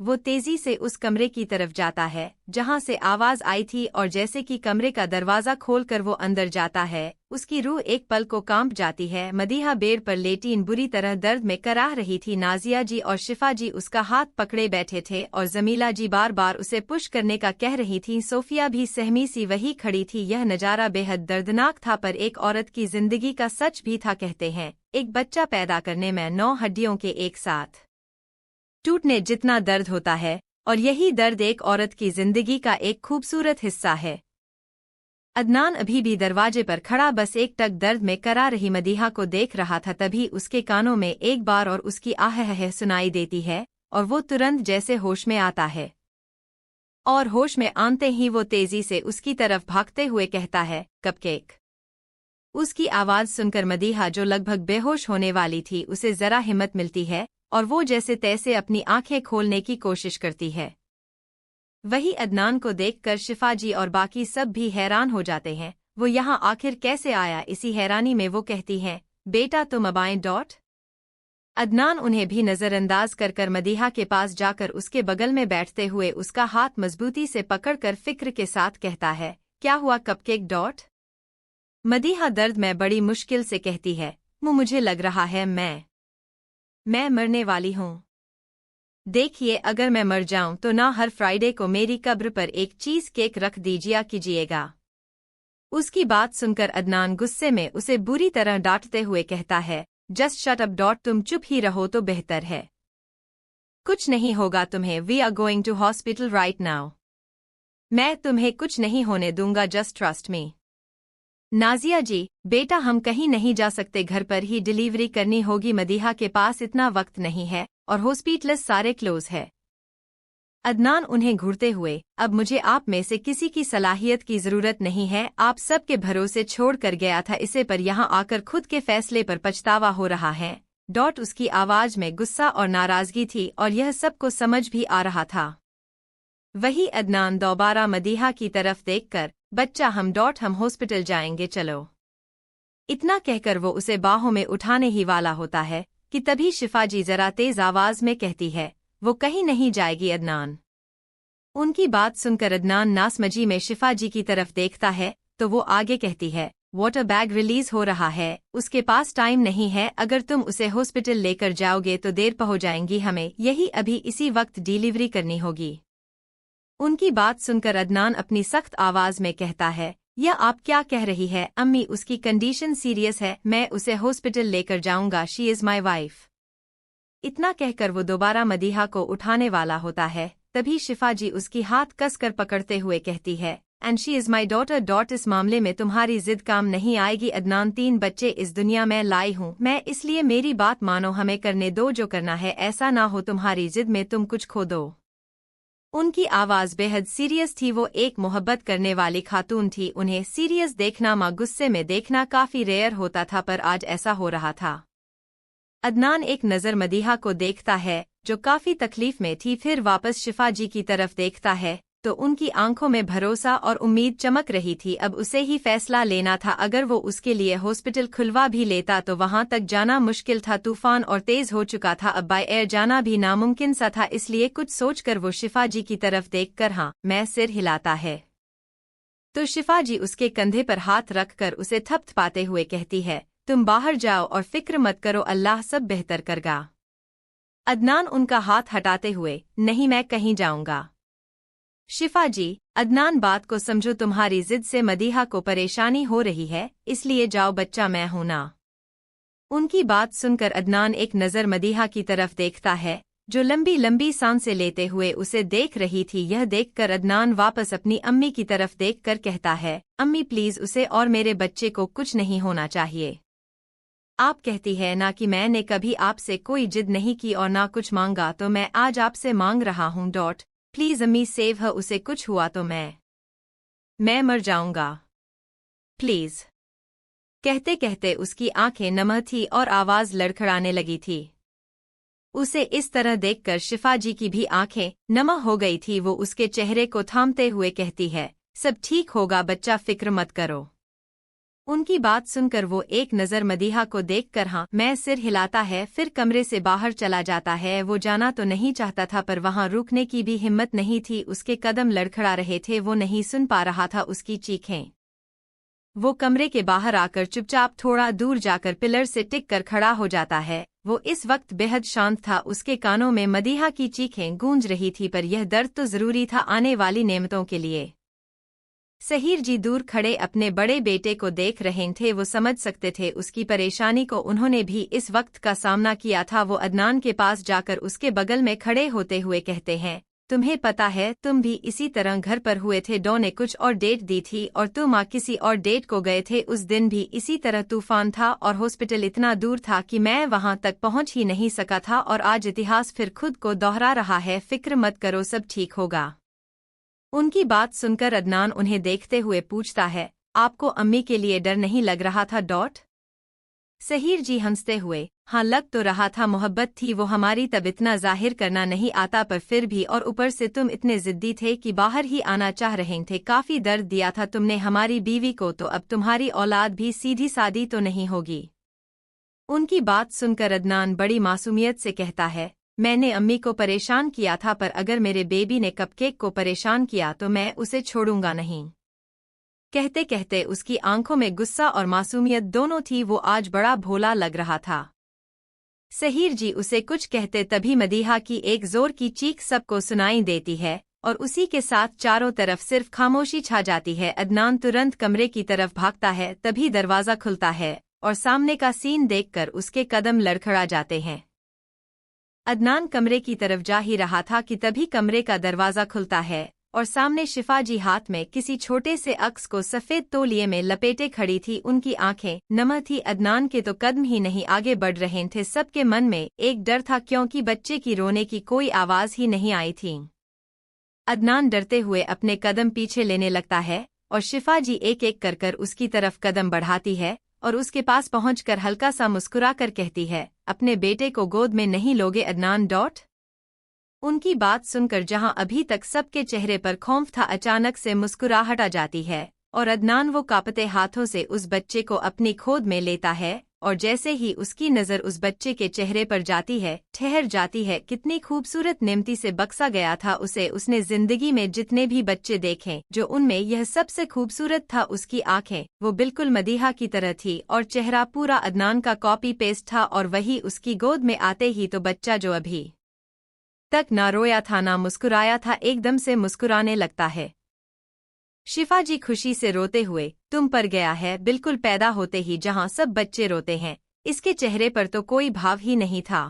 S1: वो तेजी से उस कमरे की तरफ जाता है जहां से आवाज आई थी और जैसे कि कमरे का दरवाजा खोलकर वो अंदर जाता है, उसकी रूह एक पल को कांप जाती है। मदीहा बेड पर लेटी बुरी तरह दर्द में कराह रही थी। नाजिया जी और शिफा जी उसका हाथ पकड़े बैठे थे और जमीला जी बार बार उसे पुश करने का कह रही थी। सोफिया भी सहमी सी वही खड़ी थी। यह नजारा बेहद दर्दनाक था पर एक औरत की जिंदगी का सच भी था। कहते हैं एक बच्चा पैदा करने में 9 हड्डियों के एक साथ टूटने जितना दर्द होता है और यही दर्द एक औरत की जिंदगी का एक खूबसूरत हिस्सा है। अदनान अभी भी दरवाजे पर खड़ा बस एक टक दर्द में करा रही मदीहा को देख रहा था। तभी उसके कानों में एक बार और उसकी आह सुनाई देती है और वो तुरंत जैसे होश में आता है और होश में आते ही वो तेजी से उसकी तरफ भागते हुए कहता है, कपकेक। उसकी आवाज सुनकर मदीहा जो लगभग बेहोश होने वाली थी उसे जरा हिम्मत मिलती है और वो जैसे तैसे अपनी आंखें खोलने की कोशिश करती है। वही अदनान को देखकर शिफा जी और बाकी सब भी हैरान हो जाते हैं। वो यहाँ आखिर कैसे आया? इसी हैरानी में वो कहती हैं, बेटा तुम अब आए? अदनान उन्हें भी नजरअंदाज कर मदीहा के पास जाकर उसके बगल में बैठते हुए उसका हाथ मजबूती से पकड़कर फिक्र के साथ कहता है, क्या हुआ कपकेक? मदीहा दर्द में बड़ी मुश्किल से कहती है, मुझे लग रहा है मैं मरने वाली हूँ। देखिए अगर मैं मर जाऊं तो ना हर फ्राइडे को मेरी कब्र पर एक चीज केक रख कीजिएगा। उसकी बात सुनकर अदनान गुस्से में उसे बुरी तरह डांटते हुए कहता है, जस्ट शट अप। तुम चुप ही रहो तो बेहतर है। कुछ नहीं होगा तुम्हें। We are going to hospital right now. मैं तुम्हें कुछ नहीं होने दूंगा, just trust me. Nazia ji, बेटा हम कहीं नहीं जा सकते, घर पर ही डिलीवरी करनी होगी। मदीहा के पास इतना वक्त नहीं है और हॉस्पिटल सारे क्लोज है। अदनान उन्हें घूरते हुए, अब मुझे आप में से किसी की सलाहियत की जरूरत नहीं है। आप सबके भरोसे छोड़ कर गया था इसे, पर यहाँ आकर खुद के फैसले पर पछतावा हो रहा है। उसकी आवाज में गुस्सा और नाराजगी थी और यह सबको समझ भी आ रहा था। वही अदनान दोबारा मदीहा की तरफ देखकर, बच्चा हम हॉस्पिटल जाएंगे, चलो। इतना कहकर वो उसे बाहों में उठाने ही वाला होता है कि तभी शिफा जी जरा तेज आवाज में कहती है, वो कहीं नहीं जाएगी अदनान। उनकी बात सुनकर अदनान नासमझी में शिफा जी की तरफ देखता है तो वो आगे कहती है, वाटर बैग रिलीज हो रहा है, उसके पास टाइम नहीं है। अगर तुम उसे हॉस्पिटल लेकर जाओगे तो देर हो जाएंगी, हमें यही अभी इसी वक्त डिलीवरी करनी होगी। उनकी बात सुनकर अदनान अपनी सख्त आवाज में कहता है, यह आप क्या कह रही है अम्मी? उसकी कंडीशन सीरियस है, मैं उसे हॉस्पिटल लेकर जाऊंगा, शी इज माई वाइफ। इतना कहकर वो दोबारा मदीहा को उठाने वाला होता है। तभी शिफा जी उसकी हाथ कसकर पकड़ते हुए कहती है, and she is my daughter. इस मामले में तुम्हारी जिद काम नहीं आएगी अदनान। 3 बच्चे इस दुनिया में लाई हूँ मैं, इसलिए मेरी बात मानो, हमें करने दो जो करना है। ऐसा ना हो तुम्हारी जिद में तुम कुछ खो दो। उनकी आवाज बेहद सीरियस थी। वो एक मोहब्बत करने वाली खातून थी। उन्हें सीरियस देखना मां गुस्से में देखना काफी रेयर होता था, पर आज ऐसा हो रहा था। अदनान एक नज़र मदीहा को देखता है जो काफी तकलीफ में थी, फिर वापस शिफा जी की तरफ देखता है तो उनकी आंखों में भरोसा और उम्मीद चमक रही थी। अब उसे ही फैसला लेना था। अगर वो उसके लिए हॉस्पिटल खुलवा भी लेता तो वहां तक जाना मुश्किल था। तूफान और तेज हो चुका था। अब बाय एयर जाना भी नामुमकिन सा था। इसलिए कुछ सोचकर वो शिफा जी की तरफ देखकर हाँ मैं सिर हिलाता है तो शिफा जी उसके कंधे पर हाथ रखकर उसे थपथपाते हुए कहती है, तुम बाहर जाओ और फिक्र मत करो, अल्लाह सब बेहतर करगा। अदनान उनका हाथ हटाते हुए, नहीं मैं कहीं जाऊंगा। शिफा जी, अदनान बात को समझो, तुम्हारी जिद से मदीहा को परेशानी हो रही है, इसलिए जाओ बच्चा मैं हूं ना। उनकी बात सुनकर अदनान एक नज़र मदीहा की तरफ देखता है जो लंबी लंबी सांसें लेते हुए उसे देख रही थी। यह देखकर अदनान वापस अपनी अम्मी की तरफ देखकर कहता है, अम्मी प्लीज उसे और मेरे बच्चे को कुछ नहीं होना चाहिए। आप कहती है ना कि मैंने कभी आपसे कोई जिद नहीं की और ना कुछ मांगा, तो मैं आज आपसे मांग रहा हूँ। प्लीज अम्मी सेव हर, उसे कुछ हुआ तो मैं मर जाऊंगा, प्लीज। कहते कहते उसकी आंखें नम थी और आवाज लड़खड़ाने लगी थी। उसे इस तरह देखकर शिफा जी की भी आंखें नम हो गई थी। वो उसके चेहरे को थामते हुए कहती है, सब ठीक होगा बच्चा, फिक्र मत करो। उनकी बात सुनकर वो एक नज़र मदीहा को देखकर हाँ मैं सिर हिलाता है, फिर कमरे से बाहर चला जाता है। वो जाना तो नहीं चाहता था पर वहां रुकने की भी हिम्मत नहीं थी। उसके कदम लड़खड़ा रहे थे, वो नहीं सुन पा रहा था उसकी चीखें। वो कमरे के बाहर आकर चुपचाप थोड़ा दूर जाकर पिलर से टिक कर खड़ा हो जाता है। वो इस वक्त बेहद शांत था। उसके कानों में मदीहा की चीखें गूंज रही थी, पर यह दर्द तो जरूरी था आने वाली नेमतों के लिए। सहीर जी दूर खड़े अपने बड़े बेटे को देख रहे थे। वो समझ सकते थे उसकी परेशानी को, उन्होंने भी इस वक्त का सामना किया था। वो अदनान के पास जाकर उसके बगल में खड़े होते हुए कहते हैं, तुम्हें पता है तुम भी इसी तरह घर पर हुए थे। डॉ ने कुछ और डेट दी थी और तुम किसी और डेट को गए थे। उस दिन भी इसी तरह तूफान था और हॉस्पिटल इतना दूर था कि मैं वहां तक पहुंच ही नहीं सका था। और आज इतिहास फिर खुद को दोहरा रहा है। फिक्र मत करो, सब ठीक होगा। उनकी बात सुनकर अदनान उन्हें देखते हुए पूछता है, आपको अम्मी के लिए डर नहीं लग रहा था? सहीर जी हंसते हुए, हाँ लग तो रहा था, मोहब्बत थी वो हमारी, तब इतना जाहिर करना नहीं आता, पर फिर भी। और ऊपर से तुम इतने जिद्दी थे कि बाहर ही आना चाह रहे थे। काफी दर्द दिया था तुमने हमारी बीवी को, तो अब तुम्हारी औलाद भी सीधी सादी तो नहीं होगी। उनकी बात सुनकर अदनान बड़ी मासूमियत से कहता है, मैंने अम्मी को परेशान किया था, पर अगर मेरे बेबी ने कपकेक को परेशान किया तो मैं उसे छोड़ूंगा नहीं। कहते कहते उसकी आंखों में गुस्सा और मासूमियत दोनों थी। वो आज बड़ा भोला लग रहा था। सहीर जी उसे कुछ कहते तभी मदीहा की एक जोर की चीख सबको सुनाई देती है और उसी के साथ चारों तरफ सिर्फ खामोशी छा जाती है। अदनान तुरंत कमरे की तरफ भागता है, तभी दरवाजा खुलता है और सामने का सीन देखकर उसके कदम लड़खड़ा जाते हैं। अदनान कमरे की तरफ जा ही रहा था कि तभी कमरे का दरवाजा खुलता है और सामने शिफा जी हाथ में किसी छोटे से अक्स को सफेद तौलिए में लपेटे खड़ी थी। उनकी आंखें नम थी। अदनान के तो कदम ही नहीं आगे बढ़ रहे थे। सबके मन में एक डर था, क्योंकि बच्चे की रोने की कोई आवाज ही नहीं आई थी। अदनान डरते हुए अपने कदम पीछे लेने लगता है और शिफा जी एक एक कर उसकी तरफ कदम बढ़ाती है और उसके पास पहुंचकर हल्का सा मुस्कुराकर कहती है, अपने बेटे को गोद में नहीं लोगे अदनान? उनकी बात सुनकर जहां अभी तक सबके चेहरे पर खौफ था, अचानक से मुस्कुराहट आ जाती है और अदनान वो कांपते हाथों से उस बच्चे को अपनी गोद में लेता है। और जैसे ही उसकी नज़र उस बच्चे के चेहरे पर जाती है, ठहर जाती है। कितनी खूबसूरत नेमती से बक्सा गया था उसे। उसने जिंदगी में जितने भी बच्चे देखे, जो उनमें यह सबसे खूबसूरत था। उसकी आंखें वो बिल्कुल मदीहा की तरह थी और चेहरा पूरा अदनान का कॉपी पेस्ट था। और वही उसकी गोद में आते ही तो बच्चा जो अभी तक ना रोया था ना मुस्कुराया था, एकदम से मुस्कुराने लगता है। शिफा जी खुशी से रोते हुए, तुम पर गया है, बिल्कुल पैदा होते ही जहां सब बच्चे रोते हैं, इसके चेहरे पर तो कोई भाव ही नहीं था।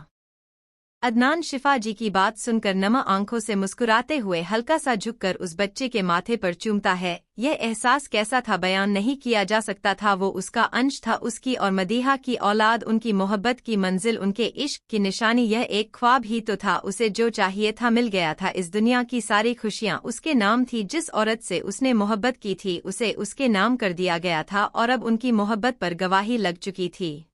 S1: अदनान शिफा जी की बात सुनकर नमा आंखों से मुस्कुराते हुए हल्का सा झुककर उस बच्चे के माथे पर चूमता है। यह एहसास कैसा था बयान नहीं किया जा सकता था। वो उसका अंश था, उसकी और मदीहा की औलाद, उनकी मोहब्बत की मंजिल, उनके इश्क की निशानी। यह एक ख्वाब ही तो था। उसे जो चाहिए था मिल गया था। इस दुनिया की सारी खुशियां उसके नाम थी। जिस औरत से उसने मोहब्बत की थी उसे उसके नाम कर दिया गया था और अब उनकी मोहब्बत पर गवाही लग चुकी थी।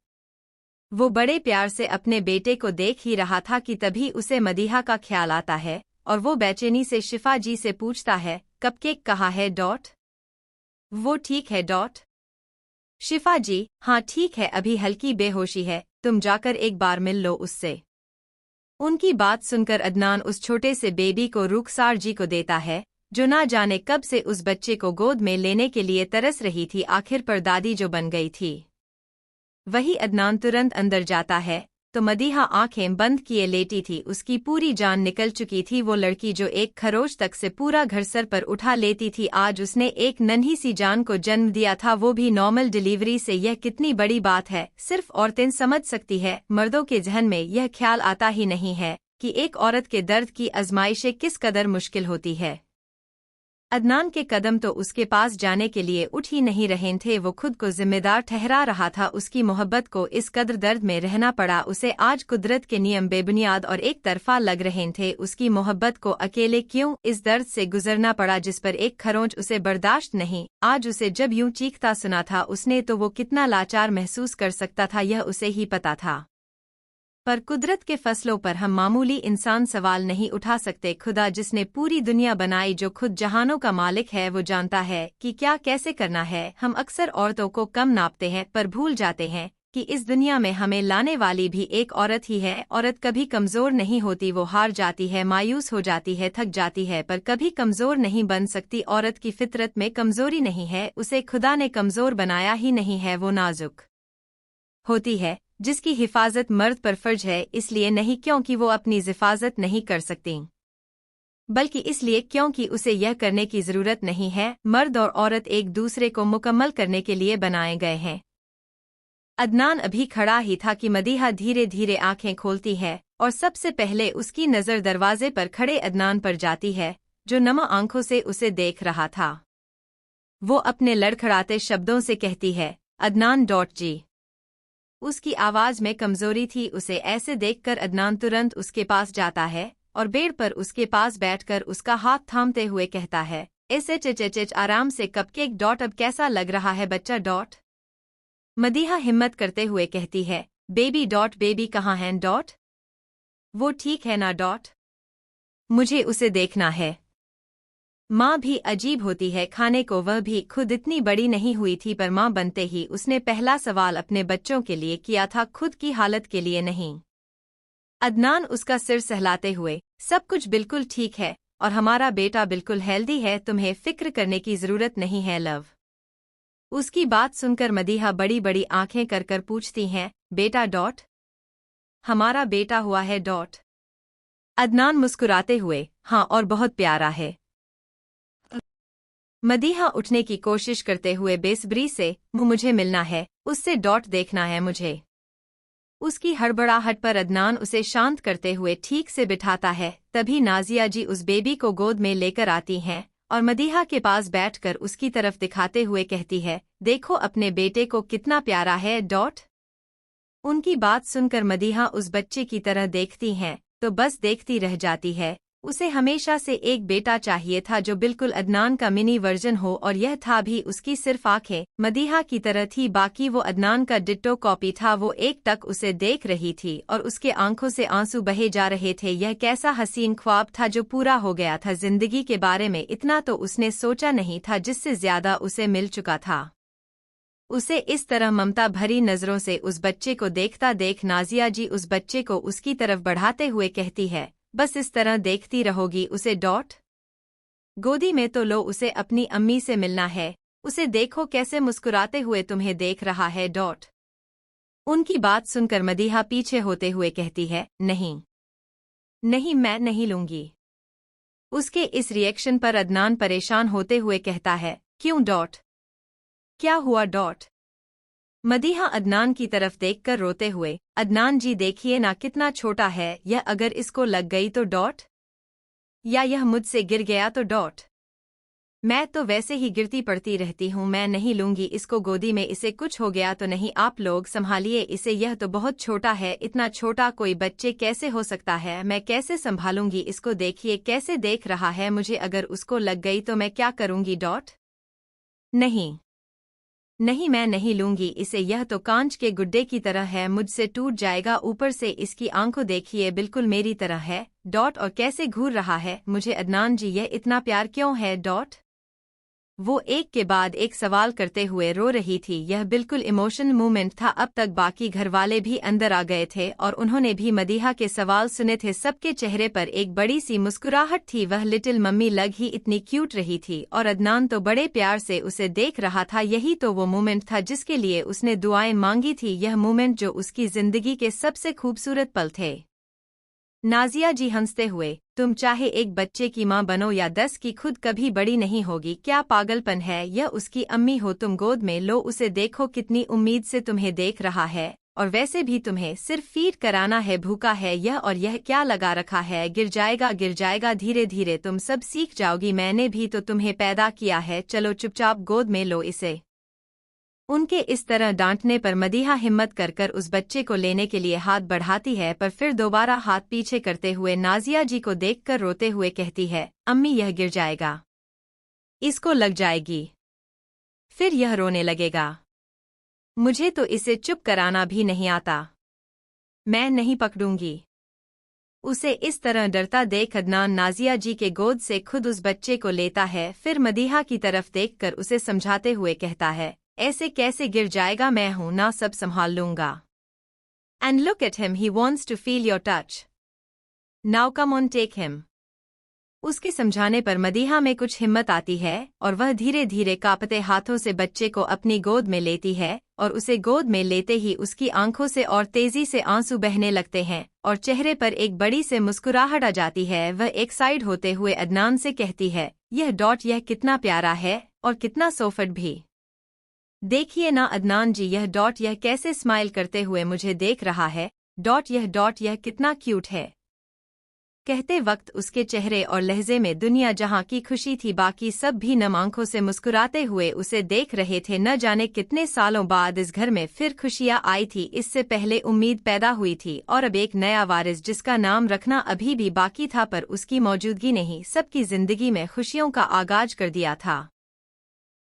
S1: वो बड़े प्यार से अपने बेटे को देख ही रहा था कि तभी उसे मदीहा का ख्याल आता है और वो बेचैनी से शिफा जी से पूछता है, कपकेक कहाँ है डॉट? वो ठीक है डॉट। शिफा जी, हाँ ठीक है, अभी हल्की बेहोशी है, तुम जाकर एक बार मिल लो उससे। उनकी बात सुनकर अदनान उस छोटे से बेबी को रुखसार जी को देता है, जो ना जाने कब से उस बच्चे को गोद में लेने के लिए तरस रही थी, आखिर पर दादी जो बन गई थी। वही अदनान तुरंत अंदर जाता है तो मदीहा आंखें बंद किए लेटी थी, उसकी पूरी जान निकल चुकी थी। वो लड़की जो एक खरोच तक से पूरा घर सर पर उठा लेती थी, आज उसने एक नन्ही सी जान को जन्म दिया था, वो भी नॉर्मल डिलीवरी से। यह कितनी बड़ी बात है, सिर्फ औरतें समझ सकती है, मर्दों के जहन में यह ख्याल आता ही नहीं है कि एक औरत के दर्द की आजमाइशें किस कदर मुश्किल होती है। अदनान के कदम तो उसके पास जाने के लिए उठ ही नहीं रहे थे, वो खुद को जिम्मेदार ठहरा रहा था, उसकी मोहब्बत को इस कदर दर्द में रहना पड़ा उसे। आज कुदरत के नियम बेबुनियाद और एक तरफा लग रहे थे, उसकी मोहब्बत को अकेले क्यों इस दर्द से गुजरना पड़ा जिस पर एक खरोंच उसे बर्दाश्त नहीं। आज उसे जब यूं चीखता सुना था उसने, तो वो कितना लाचार महसूस कर सकता था यह उसे ही पता था। पर कुदरत के फैसलों पर हम मामूली इंसान सवाल नहीं उठा सकते। खुदा जिसने पूरी दुनिया बनाई, जो खुद जहानों का मालिक है, वो जानता है कि क्या कैसे करना है। हम अक्सर औरतों को कम नापते हैं पर भूल जाते हैं कि इस दुनिया में हमें लाने वाली भी एक औरत ही है। औरत कभी कमज़ोर नहीं होती, वो हार जाती है, मायूस हो जाती है, थक जाती है, पर कभी कमज़ोर नहीं बन सकती। औरत की फितरत में कमज़ोरी नहीं है, उसे खुदा ने कमज़ोर बनाया ही नहीं है, वो नाजुक होती है, जिसकी हिफाजत मर्द पर फर्ज है, इसलिए नहीं क्योंकि वो अपनी हिफाजत नहीं कर सकती, बल्कि इसलिए क्योंकि उसे यह करने की जरूरत नहीं है। मर्द और औरत एक दूसरे को मुकम्मल करने के लिए बनाए गए हैं। अदनान अभी खड़ा ही था कि मदीहा धीरे धीरे आंखें खोलती है और सबसे पहले उसकी नज़र दरवाजे पर खड़े अदनान पर जाती है, जो नमा आंखों से उसे देख रहा था। वो अपने लड़खड़ाते शब्दों से कहती है, अदनान जी। उसकी आवाज में कमजोरी थी। उसे ऐसे देखकर अदनान तुरंत उसके पास जाता है और बेड पर उसके पास बैठकर उसका हाथ थामते हुए कहता है, एच आराम से कपकेक अब कैसा लग रहा है बच्चा? मदीहा हिम्मत करते हुए कहती है, बेबी कहाँ है? वो ठीक है ना? मुझे उसे देखना है। माँ भी अजीब होती है खाने को, वह भी खुद इतनी बड़ी नहीं हुई थी, पर माँ बनते ही उसने पहला सवाल अपने बच्चों के लिए किया था, खुद की हालत के लिए नहीं। अदनान उसका सिर सहलाते हुए, सब कुछ बिल्कुल ठीक है और हमारा बेटा बिल्कुल हेल्दी है, तुम्हें फिक्र करने की जरूरत नहीं है लव। उसकी बात सुनकर मदीहा बड़ी बड़ी आंखें कर कर पूछती हैं, बेटा? हमारा बेटा हुआ है? अदनान मुस्कुराते हुए, हाँ और बहुत प्यारा है। मदीहा उठने की कोशिश करते हुए बेसब्री से, मुझे मिलना है उससे, देखना है मुझे। उसकी हड़बड़ाहट पर अदनान उसे शांत करते हुए ठीक से बिठाता है। तभी नाजिया जी उस बेबी को गोद में लेकर आती हैं और मदीहा के पास बैठकर उसकी तरफ दिखाते हुए कहती है, देखो अपने बेटे को कितना प्यारा है। उनकी बात सुनकर मदीहा उस बच्चे की तरह देखती हैं तो बस देखती रह जाती है। उसे हमेशा से एक बेटा चाहिए था जो बिल्कुल अदनान का मिनी वर्जन हो, और यह था भी। उसकी सिर्फ आंखें मदीहा की तरह थी, बाकी वो अदनान का डिट्टो कॉपी था। वो एक टक उसे देख रही थी और उसके आंखों से आंसू बहे जा रहे थे। यह कैसा हसीन ख्वाब था जो पूरा हो गया था। जिंदगी के बारे में इतना तो उसने सोचा नहीं था जिससे ज्यादा उसे मिल चुका था। उसे इस तरह ममता भरी नजरों से उस बच्चे को देखता देख नाजिया जी उस बच्चे को उसकी तरफ बढ़ाते हुए कहती है, बस इस तरह देखती रहोगी उसे? गोदी में तो लो, उसे अपनी अम्मी से मिलना है, उसे देखो कैसे मुस्कुराते हुए तुम्हें देख रहा है। उनकी बात सुनकर मदीहा पीछे होते हुए कहती है, नहीं नहीं, मैं नहीं लूंगी। उसके इस रिएक्शन पर अदनान परेशान होते हुए कहता है, क्यों? क्या हुआ? मदीहा अदनान की तरफ देखकर रोते हुए, अदनान जी देखिए ना कितना छोटा है यह, अगर इसको लग गई तो? या यह मुझसे गिर गया तो? मैं तो वैसे ही गिरती पड़ती रहती हूँ, मैं नहीं लूंगी इसको गोदी में, इसे कुछ हो गया तो नहीं, आप लोग संभालिए इसे, यह तो बहुत छोटा है, इतना छोटा कोई बच्चे कैसे हो सकता है, मैं कैसे संभालूंगी इसको, देखिए कैसे देख रहा है मुझे, अगर उसको लग गई तो मैं क्या करूंगी? नहीं नहीं, मैं नहीं लूंगी इसे, यह तो कांच के गुड्डे की तरह है, मुझसे टूट जाएगा। ऊपर से इसकी आंखों देखिए, बिल्कुल मेरी तरह है। डॉट और कैसे घूर रहा है मुझे। अदनान जी यह इतना प्यार क्यों है? डॉट वो एक के बाद एक सवाल करते हुए रो रही थी। यह बिल्कुल इमोशनल मोमेंट था। अब तक बाकी घरवाले भी अंदर आ गए थे और उन्होंने भी मदीहा के सवाल सुने थे। सबके चेहरे पर एक बड़ी सी मुस्कुराहट थी। वह लिटिल मम्मी लग ही इतनी क्यूट रही थी और अदनान तो बड़े प्यार से उसे देख रहा था। यही तो वो मोमेंट था जिसके लिए उसने दुआएं मांगी थी। यह मोमेंट जो उसकी जिंदगी के सबसे खूबसूरत पल थे। नाजिया जी हंसते हुए, तुम चाहे एक बच्चे की माँ बनो या 10 की, खुद कभी बड़ी नहीं होगी। क्या पागलपन है? यह उसकी अम्मी हो, तुम गोद में लो उसे, देखो कितनी उम्मीद से तुम्हें देख रहा है। और वैसे भी तुम्हें सिर्फ फीड कराना है, भूखा है यह। और यह क्या लगा रखा है? गिर जाएगा, धीरे धीरे तुम सब सीख जाओगी। मैंने भी तो तुम्हें पैदा किया है, चलो चुपचाप गोद में लो इसे। उनके इस तरह डांटने पर मदीहा हिम्मत कर उस बच्चे को लेने के लिए हाथ बढ़ाती है, पर फिर दोबारा हाथ पीछे करते हुए नाजिया जी को देखकर रोते हुए कहती है, अम्मी यह गिर जाएगा, इसको लग जाएगी, फिर यह रोने लगेगा। मुझे तो इसे चुप कराना भी नहीं आता, मैं नहीं पकड़ूंगी। उसे इस तरह डरता देख अदनान नाजिया जी के गोद से खुद उस बच्चे को लेता है। फिर मदीहा की तरफ देखकर उसे समझाते हुए कहता है, ऐसे कैसे गिर जाएगा, मैं हूं ना, सब संभाल लूंगा। And look at him, he wants to feel your touch, now come on take him. उसके समझाने पर मदीहा में कुछ हिम्मत आती है और वह धीरे धीरे कांपते हाथों से बच्चे को अपनी गोद में लेती है और उसे गोद में लेते ही उसकी आंखों से और तेजी से आंसू बहने लगते हैं और चेहरे पर एक बड़ी से मुस्कुराहट आ जाती है। वह एक साइड होते हुए अदनान से कहती है, यह डॉट, यह कितना प्यारा है और कितना सोफट भी। देखिए ना अदनान जी, यह डॉट, यह कैसे स्माइल करते हुए मुझे देख रहा है। डॉट, यह कितना क्यूट है। कहते वक्त उसके चेहरे और लहजे में दुनिया जहां की खुशी थी, बाकी सब भी नम आंखों से मुस्कुराते हुए उसे देख रहे थे। न जाने कितने सालों बाद इस घर में फिर खुशियां आई थी। इससे पहले उम्मीद पैदा हुई थी और अब एक नया वारिस जिसका नाम रखना अभी भी बाकी था, पर उसकी मौजूदगी ने ही सबकी जिंदगी में खुशियों का आगाज कर दिया था।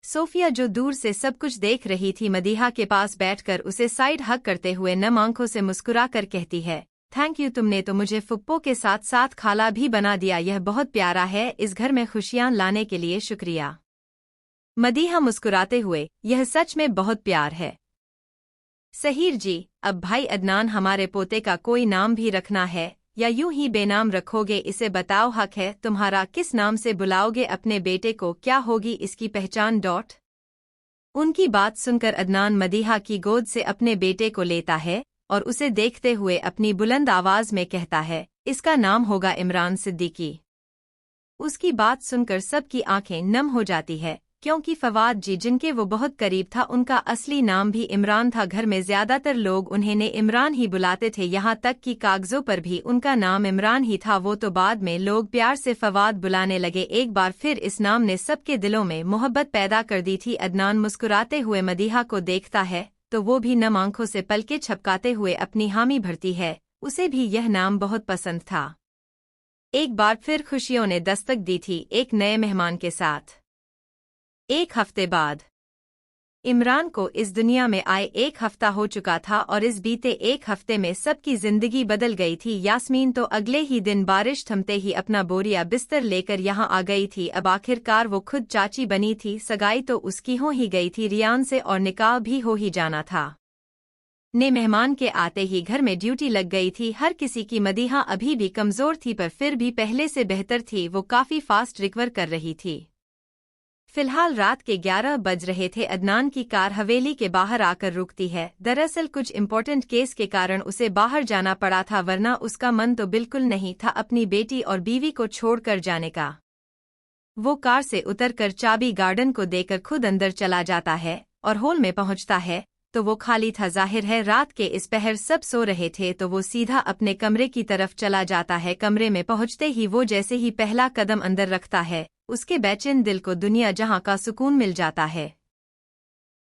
S1: सोफिया जो दूर से सब कुछ देख रही थी, मदीहा के पास बैठकर उसे साइड हग करते हुए नम आंखों से मुस्कुराकर कहती है, थैंक यू, तुमने तो मुझे फुप्पो के साथ साथ खाला भी बना दिया। यह बहुत प्यारा है, इस घर में खुशियां लाने के लिए शुक्रिया। मदीहा मुस्कुराते हुए, यह सच में बहुत प्यार है। सहीर जी, अब भाई अदनान हमारे पोते का कोई नाम भी रखना है या यूं ही बेनाम रखोगे, इसे बताओ, हक है तुम्हारा, किस नाम से बुलाओगे अपने बेटे को, क्या होगी इसकी पहचान? डॉट उनकी बात सुनकर अदनान मदीहा की गोद से अपने बेटे को लेता है और उसे देखते हुए अपनी बुलंद आवाज में कहता है, इसका नाम होगा इमरान सिद्दीकी। उसकी बात सुनकर सबकी आंखें नम हो जाती है, क्योंकि फवाद जी जिनके वो बहुत करीब था, उनका असली नाम भी इमरान था। घर में ज्यादातर लोग उन्हें इमरान ही बुलाते थे, यहाँ तक कि कागजों पर भी उनका नाम इमरान ही था। वो तो बाद में लोग प्यार से फवाद बुलाने लगे। एक बार फिर इस नाम ने सबके दिलों में मोहब्बत पैदा कर दी थी। अदनान मुस्कुराते हुए मदीहा को देखता है तो वो भी नम आंखों से पलके झपकाते हुए अपनी हामी भरती है। उसे भी यह नाम बहुत पसंद था। एक बार फिर खुशियों ने दस्तक दी थी, एक नए मेहमान के साथ। एक हफ्ते बाद इमरान को इस दुनिया में आए 1 हफ्ता हो चुका था और इस बीते 1 हफ्ते में सबकी जिंदगी बदल गई थी। यास्मीन तो अगले ही दिन बारिश थमते ही अपना बोरिया बिस्तर लेकर यहाँ आ गई थी। अब आखिरकार वो खुद चाची बनी थी। सगाई तो उसकी हो ही गई थी रियान से और निकाह भी हो ही जाना था। मेहमान के आते ही घर में ड्यूटी लग गई थी हर किसी की। मदीहा अभी भी कमजोर थी पर फिर भी पहले से बेहतर थी। वो काफी फास्ट रिकवर कर रही थी। फिलहाल रात के 11 बज रहे थे। अदनान की कार हवेली के बाहर आकर रुकती है। दरअसल कुछ इम्पोर्टेंट केस के कारण उसे बाहर जाना पड़ा था, वरना उसका मन तो बिल्कुल नहीं था अपनी बेटी और बीवी को छोड़कर जाने का। वो कार से उतरकर चाबी गार्डन को देकर खुद अंदर चला जाता है और हॉल में पहुंचता है तो वो खाली था। जाहिर है रात के इस पहर सब सो रहे थे, तो वो सीधा अपने कमरे की तरफ चला जाता है। कमरे में पहुंचते ही वो जैसे ही पहला कदम अंदर रखता है, उसके बेचैन दिल को दुनिया जहां का सुकून मिल जाता है।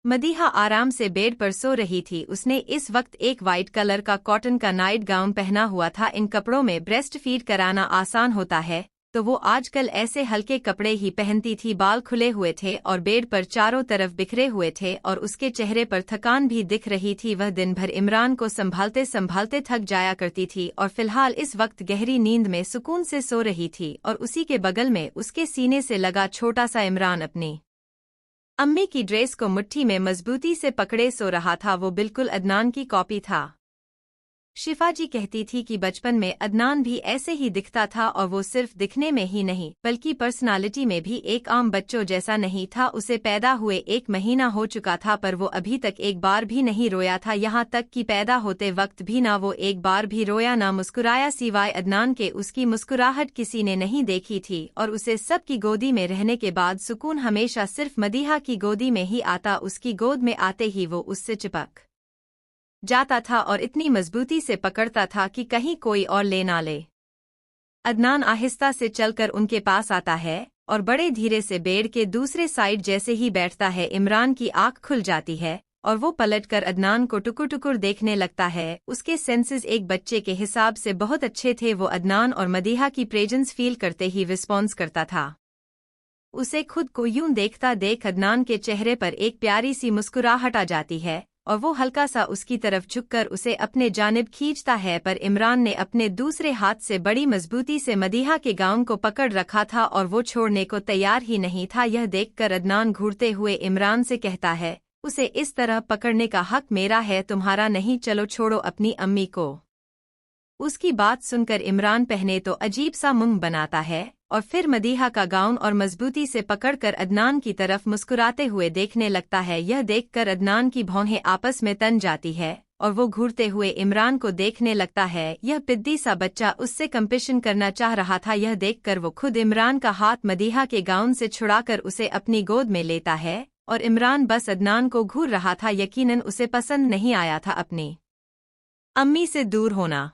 S1: मदीहा आराम से बेड पर सो रही थी। उसने इस वक्त एक वाइट कलर का कॉटन का नाइट गाउन पहना हुआ था। इन कपड़ों में ब्रेस्ट फीड कराना आसान होता है तो वो आजकल ऐसे हल्के कपड़े ही पहनती थी, बाल खुले हुए थे और बेड पर चारों तरफ बिखरे हुए थे और उसके चेहरे पर थकान भी दिख रही थी। वह दिन भर इमरान को संभालते संभालते थक जाया करती थी और फिलहाल इस वक्त गहरी नींद में सुकून से सो रही थी और उसी के बगल में उसके सीने से लगा छोटा सा इमरान अपनी अम्मी की ड्रेस को मुट्ठी में मजबूती से पकड़े सो रहा था। वो बिल्कुल अदनान की कॉपी था। शिफा जी कहती थी कि बचपन में अदनान भी ऐसे ही दिखता था और वो सिर्फ दिखने में ही नहीं बल्कि पर्सनालिटी में भी एक आम बच्चों जैसा नहीं था। उसे पैदा हुए 1 महीना हो चुका था पर वो अभी तक एक बार भी नहीं रोया था, यहाँ तक कि पैदा होते वक्त भी ना वो एक बार भी रोया ना मुस्कुराया। सिवाय अदनान के उसकी मुस्कुराहट किसी ने नहीं देखी थी और उसे सबकी गोदी में रहने के बाद सुकून हमेशा सिर्फ मदीहा की गोदी में ही आता। उसकी गोद में आते ही वो उससे चिपक जाता था और इतनी मजबूती से पकड़ता था कि कहीं कोई और ले ना ले। अदनान आहिस्ता से चलकर उनके पास आता है और बड़े धीरे से बेड के दूसरे साइड जैसे ही बैठता है इमरान की आंख खुल जाती है और वो पलटकर अदनान को टुकुर टुकुर देखने लगता है। उसके सेंसेस एक बच्चे के हिसाब से बहुत अच्छे थे। वो अदनान और मदीहा की प्रेजेंस फील करते ही रिस्पॉन्स करता था। उसे खुद को यूं देखता देख अदनान के चेहरे पर एक प्यारी सी मुस्कुराहट आ जाती है और वो हल्का सा उसकी तरफ झुककर उसे अपने जानिब खींचता है, पर इमरान ने अपने दूसरे हाथ से बड़ी मजबूती से मदीहा के गाउन को पकड़ रखा था और वो छोड़ने को तैयार ही नहीं था। यह देखकर अदनान घूरते हुए इमरान से कहता है, उसे इस तरह पकड़ने का हक मेरा है, तुम्हारा नहीं, चलो छोड़ो अपनी अम्मी को। उसकी बात सुनकर इमरान पहले तो अजीब सा मुंह बनाता है और फिर मदीहा का गाउन और मजबूती से पकड़कर अदनान की तरफ मुस्कुराते हुए देखने लगता है। यह देखकर अदनान की भौहें आपस में तन जाती है और वो घूरते हुए इमरान को देखने लगता है। यह पिद्दी सा बच्चा उससे कंपटीशन करना चाह रहा था। यह देखकर वो खुद इमरान का हाथ मदीहा के गाउन से छुड़ाकर उसे अपनी गोद में लेता है और इमरान बस अदनान को घूर रहा था। यकीनन उसे पसंद नहीं आया था अपनी अम्मी से दूर होना।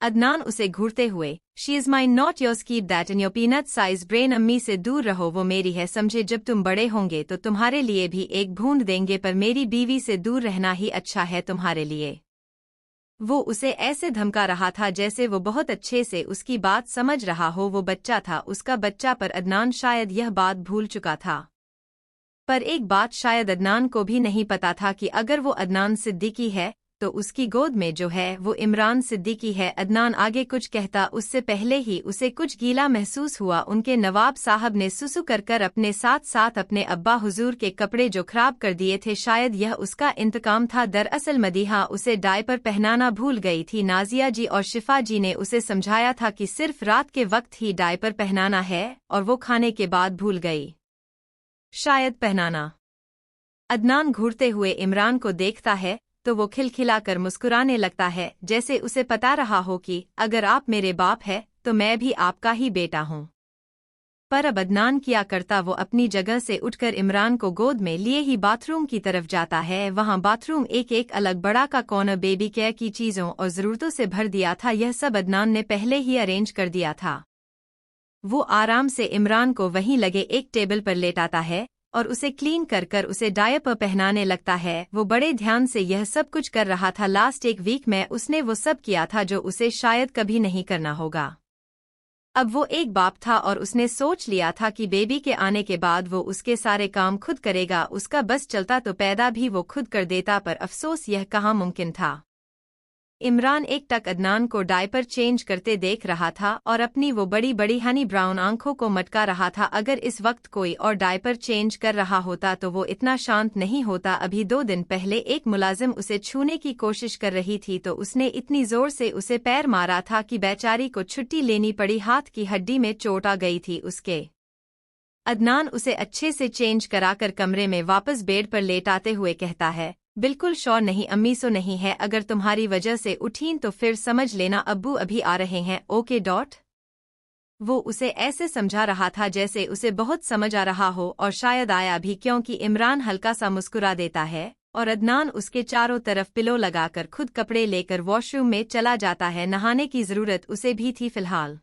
S1: अदनान उसे घूरते हुए, she is mine not yours, keep that in your peanut size brain, अम्मी से दूर रहो, वो मेरी है, समझे, जब तुम बड़े होंगे तो तुम्हारे लिए भी एक बूंद देंगे, पर मेरी बीवी से दूर रहना ही अच्छा है तुम्हारे लिए। वो उसे ऐसे धमका रहा था जैसे वो बहुत अच्छे से उसकी बात समझ रहा हो। वो बच्चा था, उसका बच्चा, पर अदनान शायद यह बात भूल चुका था। पर एक बात शायद अदनान को भी नहीं पता था कि अगर वो अदनान सिद्दीकी है तो उसकी गोद में जो है वो इमरान सिद्दीकी है। अदनान आगे कुछ कहता उससे पहले ही उसे कुछ गीला महसूस हुआ। उनके नवाब साहब ने सुसु कर अपने साथ साथ अपने अब्बा हुजूर के कपड़े जो खराब कर दिए थे, शायद यह उसका इंतकाम था। दरअसल मदीहा उसे डायपर पहनाना भूल गई थी। नाजिया जी और शिफा जी ने उसे समझाया था कि सिर्फ रात के वक्त ही डायपर पहनाना है और वो खाने के बाद भूल गई शायद पहनाना। अदनान घूरते हुए इमरान को देखता है तो वो खिलखिलाकर मुस्कुराने लगता है, जैसे उसे पता रहा हो कि अगर आप मेरे बाप है तो मैं भी आपका ही बेटा हूँ। पर अब अदनान क्या करता, वो अपनी जगह से उठकर इमरान को गोद में लिए ही बाथरूम की तरफ जाता है। वहाँ बाथरूम एक अलग बड़ा का कॉर्नर बेबी केयर की चीज़ों और ज़रूरतों से भर दिया था। यह सब अदनान ने पहले ही अरेंज कर दिया था। वो आराम से इमरान को वहीं लगे एक टेबल पर लेटाता है और उसे क्लीन कर उसे डायपर पहनाने लगता है। वो बड़े ध्यान से यह सब कुछ कर रहा था। लास्ट 1 वीक में उसने वो सब किया था जो उसे शायद कभी नहीं करना होगा। अब वो एक बाप था और उसने सोच लिया था कि बेबी के आने के बाद वो उसके सारे काम खुद करेगा। उसका बस चलता तो पैदा भी वो खुद कर देता, पर अफसोस यह कहाँ मुमकिन था। इमरान एक टक अदनान को डायपर चेंज करते देख रहा था और अपनी वो बड़ी बड़ी हनी ब्राउन आंखों को मटका रहा था। अगर इस वक्त कोई और डायपर चेंज कर रहा होता तो वो इतना शांत नहीं होता। अभी 2 दिन पहले एक मुलाजिम उसे छूने की कोशिश कर रही थी तो उसने इतनी जोर से उसे पैर मारा था कि बेचारी को छुट्टी लेनी पड़ी। हाथ की हड्डी में चोट आ गई थी उसके। अदनान उसे अच्छे से चेंज कराकर कमरे में वापस बेड पर लेटाते हुए कहता है, बिल्कुल श्योर नहीं अम्मी, सो नहीं है, अगर तुम्हारी वजह से उठीन तो फिर समझ लेना अब्बू अभी आ रहे हैं, ओके डॉट। वो उसे ऐसे समझा रहा था जैसे उसे बहुत समझ आ रहा हो और शायद आया भी, क्योंकि इमरान हल्का सा मुस्कुरा देता है और अदनान उसके चारों तरफ पिलो लगाकर खुद कपड़े लेकर वॉशरूम में चला जाता है। नहाने की जरूरत उसे भी थी फिलहाल।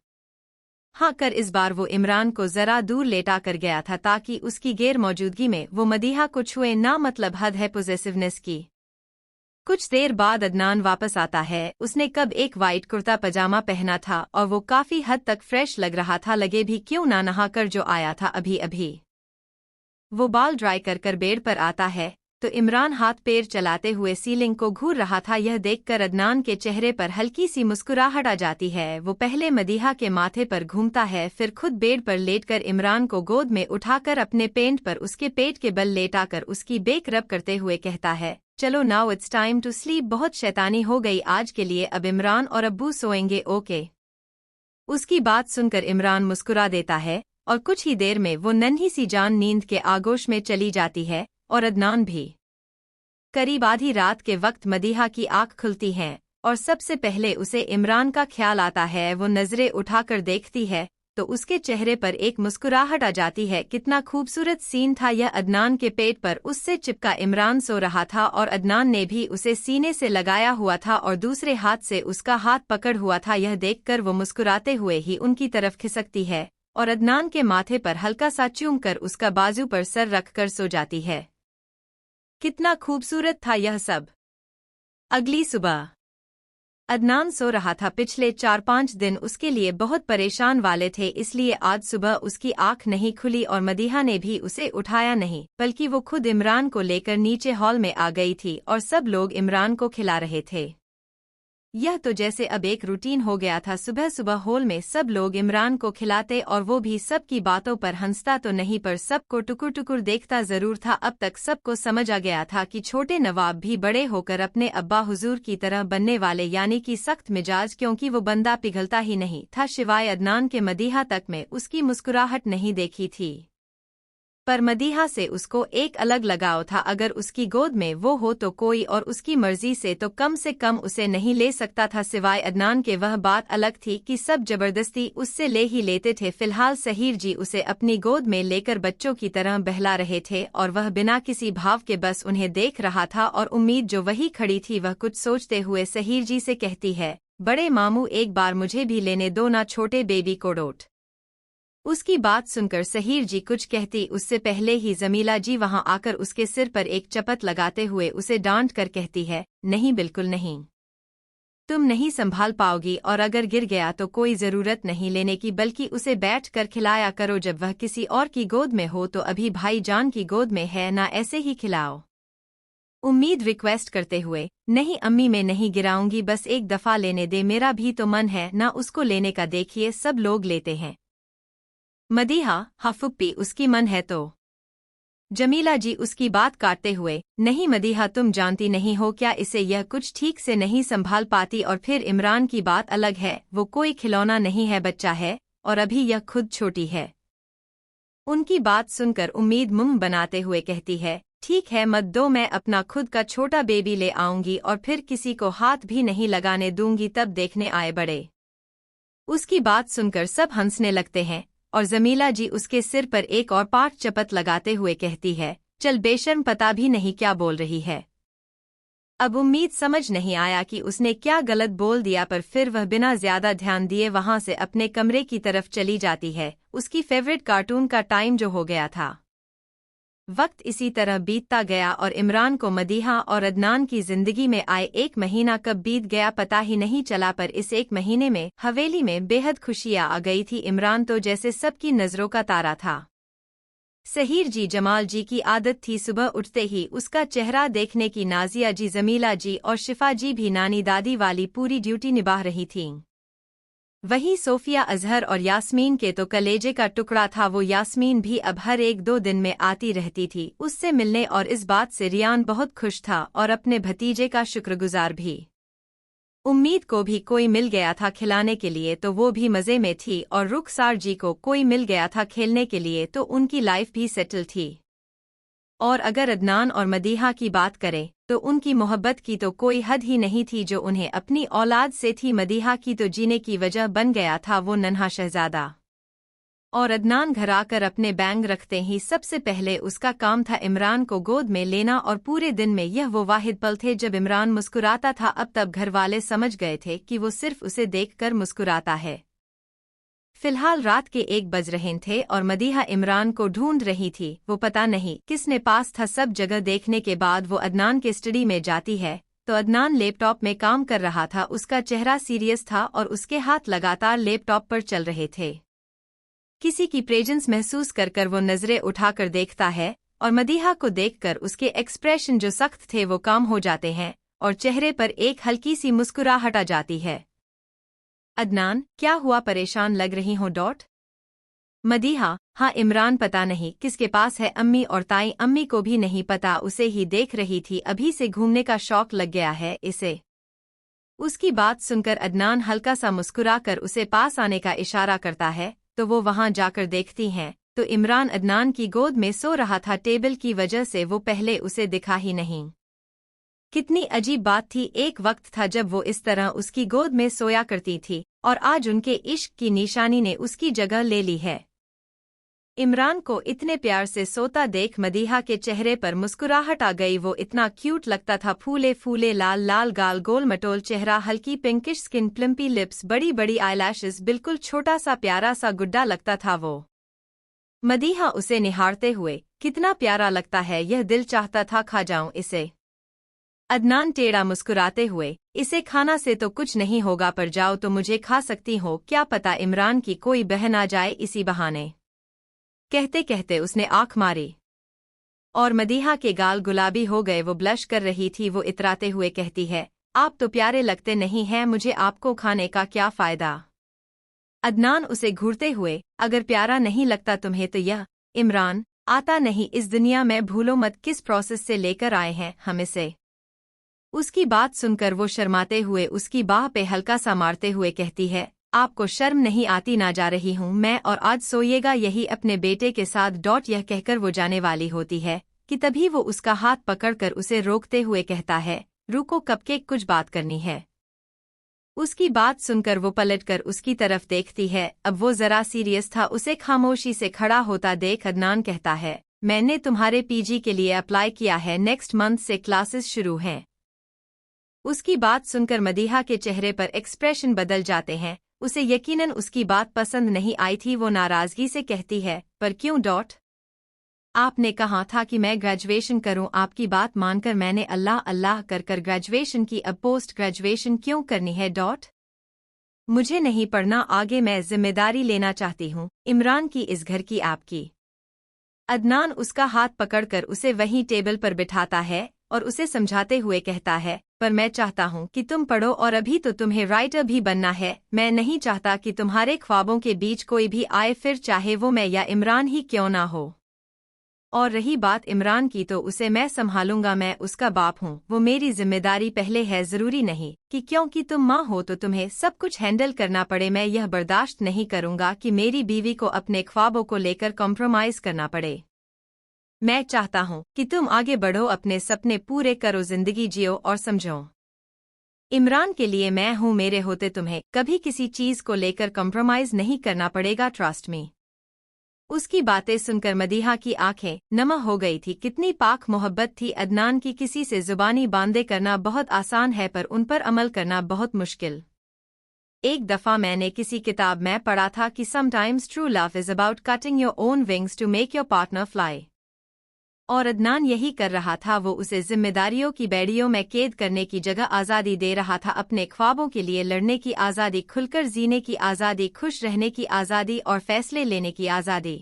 S1: हाँ कर इस बार वो इमरान को जरा दूर लेटा कर गया था ताकि उसकी गैर मौजूदगी में वो मदीहा को छुए ना, मतलब हद है पोजेसिवनेस की। कुछ देर बाद अदनान वापस आता है। उसने कब एक वाइट कुर्ता पजामा पहना था और वो काफी हद तक फ्रेश लग रहा था, लगे भी क्यों ना नहाकर जो आया था अभी अभी। वो बाल ड्राई कर बेड पर आता है तो इमरान हाथ पैर चलाते हुए सीलिंग को घूर रहा था। यह देखकर अदनान के चेहरे पर हल्की सी मुस्कुराहट आ जाती है। वो पहले मदीहा के माथे पर घूमता है, फिर खुद बेड पर लेटकर इमरान को गोद में उठाकर अपने पेंट पर उसके पेट के बल लेटाकर उसकी बेक रब करते हुए कहता है, चलो now it's time to sleep. बहुत शैतानी हो गई आज के लिए, अब इमरान और अब्बू सोएंगे, ओके। उसकी बात सुनकर इमरान मुस्कुरा देता है और कुछ ही देर में वो नन्ही सी जान नींद के आगोश में चली जाती है और अदनान भी। करीब आधी रात के वक्त मदीहा की आंख खुलती है और सबसे पहले उसे इमरान का ख्याल आता है। वो नजरें उठाकर देखती है तो उसके चेहरे पर एक मुस्कुराहट आ जाती है। कितना खूबसूरत सीन था यह। अदनान के पेट पर उससे चिपका इमरान सो रहा था और अदनान ने भी उसे सीने से लगाया हुआ था और दूसरे हाथ से उसका हाथ पकड़ हुआ था। यह देखकर वो मुस्कुराते हुए ही उनकी तरफ खिसकती है और अदनान के माथे पर हल्का सा चूम कर उसका बाजू पर सर रखकर सो जाती है। कितना खूबसूरत था यह सब। अगली सुबह अदनान सो रहा था। पिछले 4-5 दिन उसके लिए बहुत परेशान वाले थे, इसलिए आज सुबह उसकी आंख नहीं खुली और मदीहा ने भी उसे उठाया नहीं, बल्कि वो खुद इमरान को लेकर नीचे हॉल में आ गई थी और सब लोग इमरान को खिला रहे थे। यह तो जैसे अब एक रूटीन हो गया था। सुबह सुबह हॉल में सब लोग इमरान को खिलाते और वो भी सबकी बातों पर हंसता तो नहीं पर सबको टुकुर टुकुर देखता जरूर था। अब तक सबको समझ आ गया था कि छोटे नवाब भी बड़े होकर अपने अब्बा हुजूर की तरह बनने वाले, यानी कि सख्त मिजाज, क्योंकि वो बंदा पिघलता ही नहीं था। शिवाय अदनान के मदीहा तक में उसकी मुस्कुराहट नहीं देखी थी, पर मदीहा से उसको एक अलग लगाव था। अगर उसकी गोद में वो हो तो कोई और उसकी मर्जी से तो कम उसे नहीं ले सकता था सिवाय अदनान के। वह बात अलग थी कि सब जबरदस्ती उससे ले ही लेते थे। फिलहाल सहीर जी उसे अपनी गोद में लेकर बच्चों की तरह बहला रहे थे और वह बिना किसी भाव के बस उन्हें देख रहा था और उम्मीद जो वही खड़ी थी। वह कुछ सोचते हुए सहीर जी से कहती है, बड़े मामू एक बार मुझे भी लेने दो ना छोटे बेबी को डोट। उसकी बात सुनकर सहीर जी कुछ कहती उससे पहले ही जमीला जी वहां आकर उसके सिर पर एक चपत लगाते हुए उसे डांट कर कहती है, नहीं बिल्कुल नहीं, तुम नहीं संभाल पाओगी और अगर गिर गया तो कोई जरूरत नहीं लेने की, बल्कि उसे बैठ कर खिलाया करो। जब वह किसी और की गोद में हो तो अभी भाई जान की गोद में है ना, ऐसे ही खिलाओ। उम्मीद रिक्वेस्ट करते हुए, नहीं अम्मी मैं नहीं गिराऊंगी, बस एक दफा लेने दे, मेरा भी तो मन है ना उसको लेने का, देखिए सब लोग लेते हैं। मदीहा, हाँ फुप्पी उसकी मन है तो। जमीला जी उसकी बात काटते हुए, नहीं मदीहा तुम जानती नहीं हो क्या इसे, यह कुछ ठीक से नहीं संभाल पाती। और फिर इमरान की बात अलग है, वो कोई खिलौना नहीं है, बच्चा है और अभी यह खुद छोटी है। उनकी बात सुनकर उम्मीद मुंह बनाते हुए कहती है, ठीक है मत दो, मैं अपना खुद का छोटा बेबी ले आऊंगी और फिर किसी को हाथ भी नहीं लगाने दूंगी, तब देखने आए बड़े। उसकी बात सुनकर सब हंसने लगते हैं और जमीला जी उसके सिर पर एक और पाट चपत लगाते हुए कहती है, चल बेशर्म, पता भी नहीं क्या बोल रही है। अब उम्मीद समझ नहीं आया कि उसने क्या गलत बोल दिया, पर फिर वह बिना ज्यादा ध्यान दिए वहां से अपने कमरे की तरफ चली जाती है। उसकी फेवरेट कार्टून का टाइम जो हो गया था। वक्त इसी तरह बीतता गया और इमरान को मदीहा और अदनान की जिंदगी में आए 1 महीना कब बीत गया पता ही नहीं चला, पर इस 1 महीने में हवेली में बेहद खुशियां आ गई थी। इमरान तो जैसे सबकी नजरों का तारा था। सहीर जी, जमाल जी की आदत थी सुबह उठते ही उसका चेहरा देखने की। नाजिया जी, जमीला जी और शिफा जी भी नानी दादी वाली पूरी ड्यूटी निभा रही थीं। वहीं सोफिया, अजहर और यास्मीन के तो कलेजे का टुकड़ा था। वो यास्मीन भी अब हर 1-2 दिन में आती रहती थी उससे मिलने, और इस बात से रियान बहुत खुश था और अपने भतीजे का शुक्रगुजार भी। उम्मीद को भी कोई मिल गया था खिलाने के लिए तो वो भी मजे में थी, और रुखसार जी को कोई मिल गया था खेलने के लिए तो उनकी लाइफ भी सेटल थी। और अगर अदनान और मदीहा की बात करें तो उनकी मोहब्बत की तो कोई हद ही नहीं थी जो उन्हें अपनी औलाद से थी। मदीहा की तो जीने की वजह बन गया था वो नन्हा शहजादा, और अदनान घर आकर अपने बैंग रखते ही सबसे पहले उसका काम था इमरान को गोद में लेना, और पूरे दिन में यह वो वाहिद पल थे जब इमरान मुस्कुराता था। अब तब घर वाले समझ गए थे कि वो सिर्फ उसे देखकर मुस्कुराता है। फिलहाल रात के 1 बज रहे थे और मदीहा इमरान को ढूंढ रही थी। वो पता नहीं किसने पास था, सब जगह देखने के बाद वो अदनान के स्टडी में जाती है तो अदनान लैपटॉप में काम कर रहा था। उसका चेहरा सीरियस था और उसके हाथ लगातार लैपटॉप पर चल रहे थे। किसी की प्रेजेंस महसूस कर वो नजरें उठाकर देखता है और मदीहा को देखकर उसके एक्सप्रेशन जो सख्त थे वो काम हो जाते हैं और चेहरे पर एक हल्की सी मुस्कुराहट आ जाती है। अदनान, क्या हुआ, परेशान लग रही हो? मदीहा, हाँ इमरान, पता नहीं किसके पास है, अम्मी और ताई अम्मी को भी नहीं पता, उसे ही देख रही थी, अभी से घूमने का शौक लग गया है इसे। उसकी बात सुनकर अदनान हल्का सा मुस्कुराकर उसे पास आने का इशारा करता है तो वो वहां जाकर देखती हैं तो इमरान अदनान की गोद में सो रहा था। टेबल की वजह से वो पहले उसे दिखा ही नहीं। कितनी अजीब बात थी, एक वक्त था जब वो इस तरह उसकी गोद में सोया करती थी और आज उनके इश्क की निशानी ने उसकी जगह ले ली है। इमरान को इतने प्यार से सोता देख मदीहा के चेहरे पर मुस्कुराहट आ गई। वो इतना क्यूट लगता था, फूले फूले लाल लाल गाल, गोल मटोल चेहरा, हल्की पिंकिश स्किन, प्लम्पी लिप्स, बड़ी बड़ी आईलैशेस, बिल्कुल छोटा सा प्यारा सा गुड्डा लगता था वो। मदीहा उसे निहारते हुए, कितना प्यारा लगता है यह, दिल चाहता था खा जाऊं इसे। अदनान टेढ़ा मुस्कुराते हुए, इसे खाना से तो कुछ नहीं होगा, पर जाओ तो मुझे खा सकती हो, क्या पता इमरान की कोई बहन आ जाए इसी बहाने। कहते कहते उसने आंख मारी और मदीहा के गाल गुलाबी हो गए। वो ब्लश कर रही थी। वो इतराते हुए कहती है, आप तो प्यारे लगते नहीं हैं, मुझे आपको खाने का क्या फ़ायदा। अदनान उसे घूरते हुए, अगर प्यारा नहीं लगता तुम्हें तो यह इमरान आता नहीं इस दुनिया में, भूलो मत किस प्रोसेस से लेकर आए हैं हम इसे। उसकी बात सुनकर वो शर्माते हुए उसकी बाह पे हल्का सा मारते हुए कहती है, आपको शर्म नहीं आती, ना जा रही हूँ मैं और आज सोइएगा यही अपने बेटे के साथ। यह कहकर वो जाने वाली होती है कि तभी वो उसका हाथ पकड़कर उसे रोकते हुए कहता है, रुको, कपकेक कुछ बात करनी है। उसकी बात सुनकर वो पलटकर उसकी तरफ देखती है। अब वो जरा सीरियस था। उसे खामोशी से खड़ा होता देख अदनान कहता है, मैंने तुम्हारे पीजी के लिए अप्लाई किया है, नेक्स्ट मंथ से क्लासेस शुरू हैं। उसकी बात सुनकर मदीहा के चेहरे पर एक्सप्रेशन बदल जाते हैं। उसे यकीनन उसकी बात पसंद नहीं आई थी। वो नाराजगी से कहती है, पर क्यों? आपने कहा था कि मैं ग्रेजुएशन करूं, आपकी बात मानकर मैंने अल्लाह अल्लाह कर ग्रेजुएशन की, अब पोस्ट ग्रेजुएशन क्यों करनी है? मुझे नहीं पढ़ना आगे, मैं जिम्मेदारी लेना चाहती हूँ इमरान की, इस घर की, आपकी। अदनान उसका हाथ पकड़कर उसे वहीं टेबल पर बिठाता है और उसे समझाते हुए कहता है, पर मैं चाहता हूँ कि तुम पढ़ो और अभी तो तुम्हें राइटर भी बनना है। मैं नहीं चाहता कि तुम्हारे ख्वाबों के बीच कोई भी आए, फिर चाहे वो मैं या इमरान ही क्यों ना हो। और रही बात इमरान की तो उसे मैं संभालूंगा, मैं उसका बाप हूँ, वो मेरी जिम्मेदारी पहले है। जरूरी नहीं कि क्योंकि तुम माँ हो तो तुम्हें सब कुछ हैंडल करना पड़े। मैं यह बर्दाश्त नहीं करूंगा कि मेरी बीवी को अपने ख्वाबों को लेकर कॉम्प्रोमाइज करना पड़े। मैं चाहता हूँ कि तुम आगे बढ़ो, अपने सपने पूरे करो, जिंदगी जियो और समझो। इमरान के लिए मैं हूँ, मेरे होते तुम्हें कभी किसी चीज को लेकर कॉम्प्रोमाइज नहीं करना पड़ेगा, ट्रस्ट मी। उसकी बातें सुनकर मदीहा की आंखें नम हो गई थी। कितनी पाक मोहब्बत थी। अदनान की किसी से जुबानी बांधे करना बहुत आसान है पर उन पर अमल करना बहुत मुश्किल। एक दफा मैंने किसी किताब में पढ़ा था कि sometimes true love is about cutting your own wings to make your partner fly. और अदनान यही कर रहा था। वो उसे जिम्मेदारियों की बेड़ियों में कैद करने की जगह आज़ादी दे रहा था, अपने ख्वाबों के लिए लड़ने की आज़ादी, खुलकर जीने की आज़ादी, खुश रहने की आज़ादी और फैसले लेने की आज़ादी।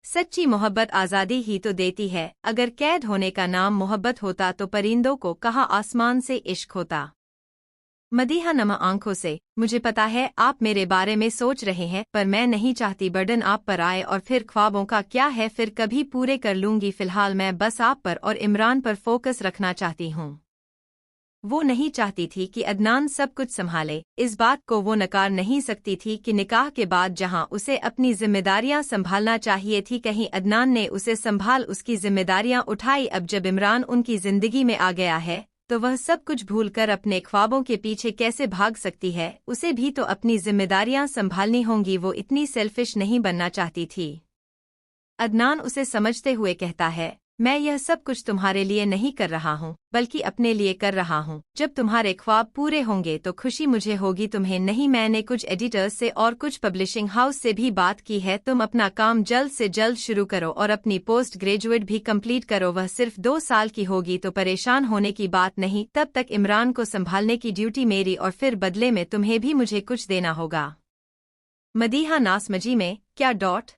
S1: सच्ची मोहब्बत आज़ादी ही तो देती है। अगर कैद होने का नाम मोहब्बत होता तो परिंदों को कहाँ आसमान से इश्क होता। मदीहा नमा आंखों से, मुझे पता है आप मेरे बारे में सोच रहे हैं, पर मैं नहीं चाहती बर्डन आप पर आए, और फिर ख्वाबों का क्या है, फिर कभी पूरे कर लूंगी। फिलहाल मैं बस आप पर और इमरान पर फोकस रखना चाहती हूँ। वो नहीं चाहती थी कि अदनान सब कुछ संभाले। इस बात को वो नकार नहीं सकती थी कि निकाह के बाद जहाँ उसे अपनी जिम्मेदारियां संभालना चाहिए थी, कहीं अदनान ने उसे संभाल उसकी जिम्मेदारियां उठाई। अब जब इमरान उनकी जिंदगी में आ गया है तो वह सब कुछ भूलकर अपने ख्वाबों के पीछे कैसे भाग सकती है। उसे भी तो अपनी जिम्मेदारियां संभालनी होंगी। वो इतनी सेल्फिश नहीं बनना चाहती थी। अदनान उसे समझते हुए कहता है, मैं यह सब कुछ तुम्हारे लिए नहीं कर रहा हूँ, बल्कि अपने लिए कर रहा हूँ। जब तुम्हारे ख्वाब पूरे होंगे तो खुशी मुझे होगी, तुम्हें नहीं। मैंने कुछ एडिटर्स से और कुछ पब्लिशिंग हाउस से भी बात की है। तुम अपना काम जल्द से जल्द शुरू करो और अपनी पोस्ट ग्रेजुएट भी कंप्लीट करो। वह सिर्फ 2 साल की होगी तो परेशान होने की बात नहीं। तब तक इमरान को संभालने की ड्यूटी मेरी, और फिर बदले में तुम्हें भी मुझे कुछ देना होगा। मदीहा नासमझी में क्या डॉट।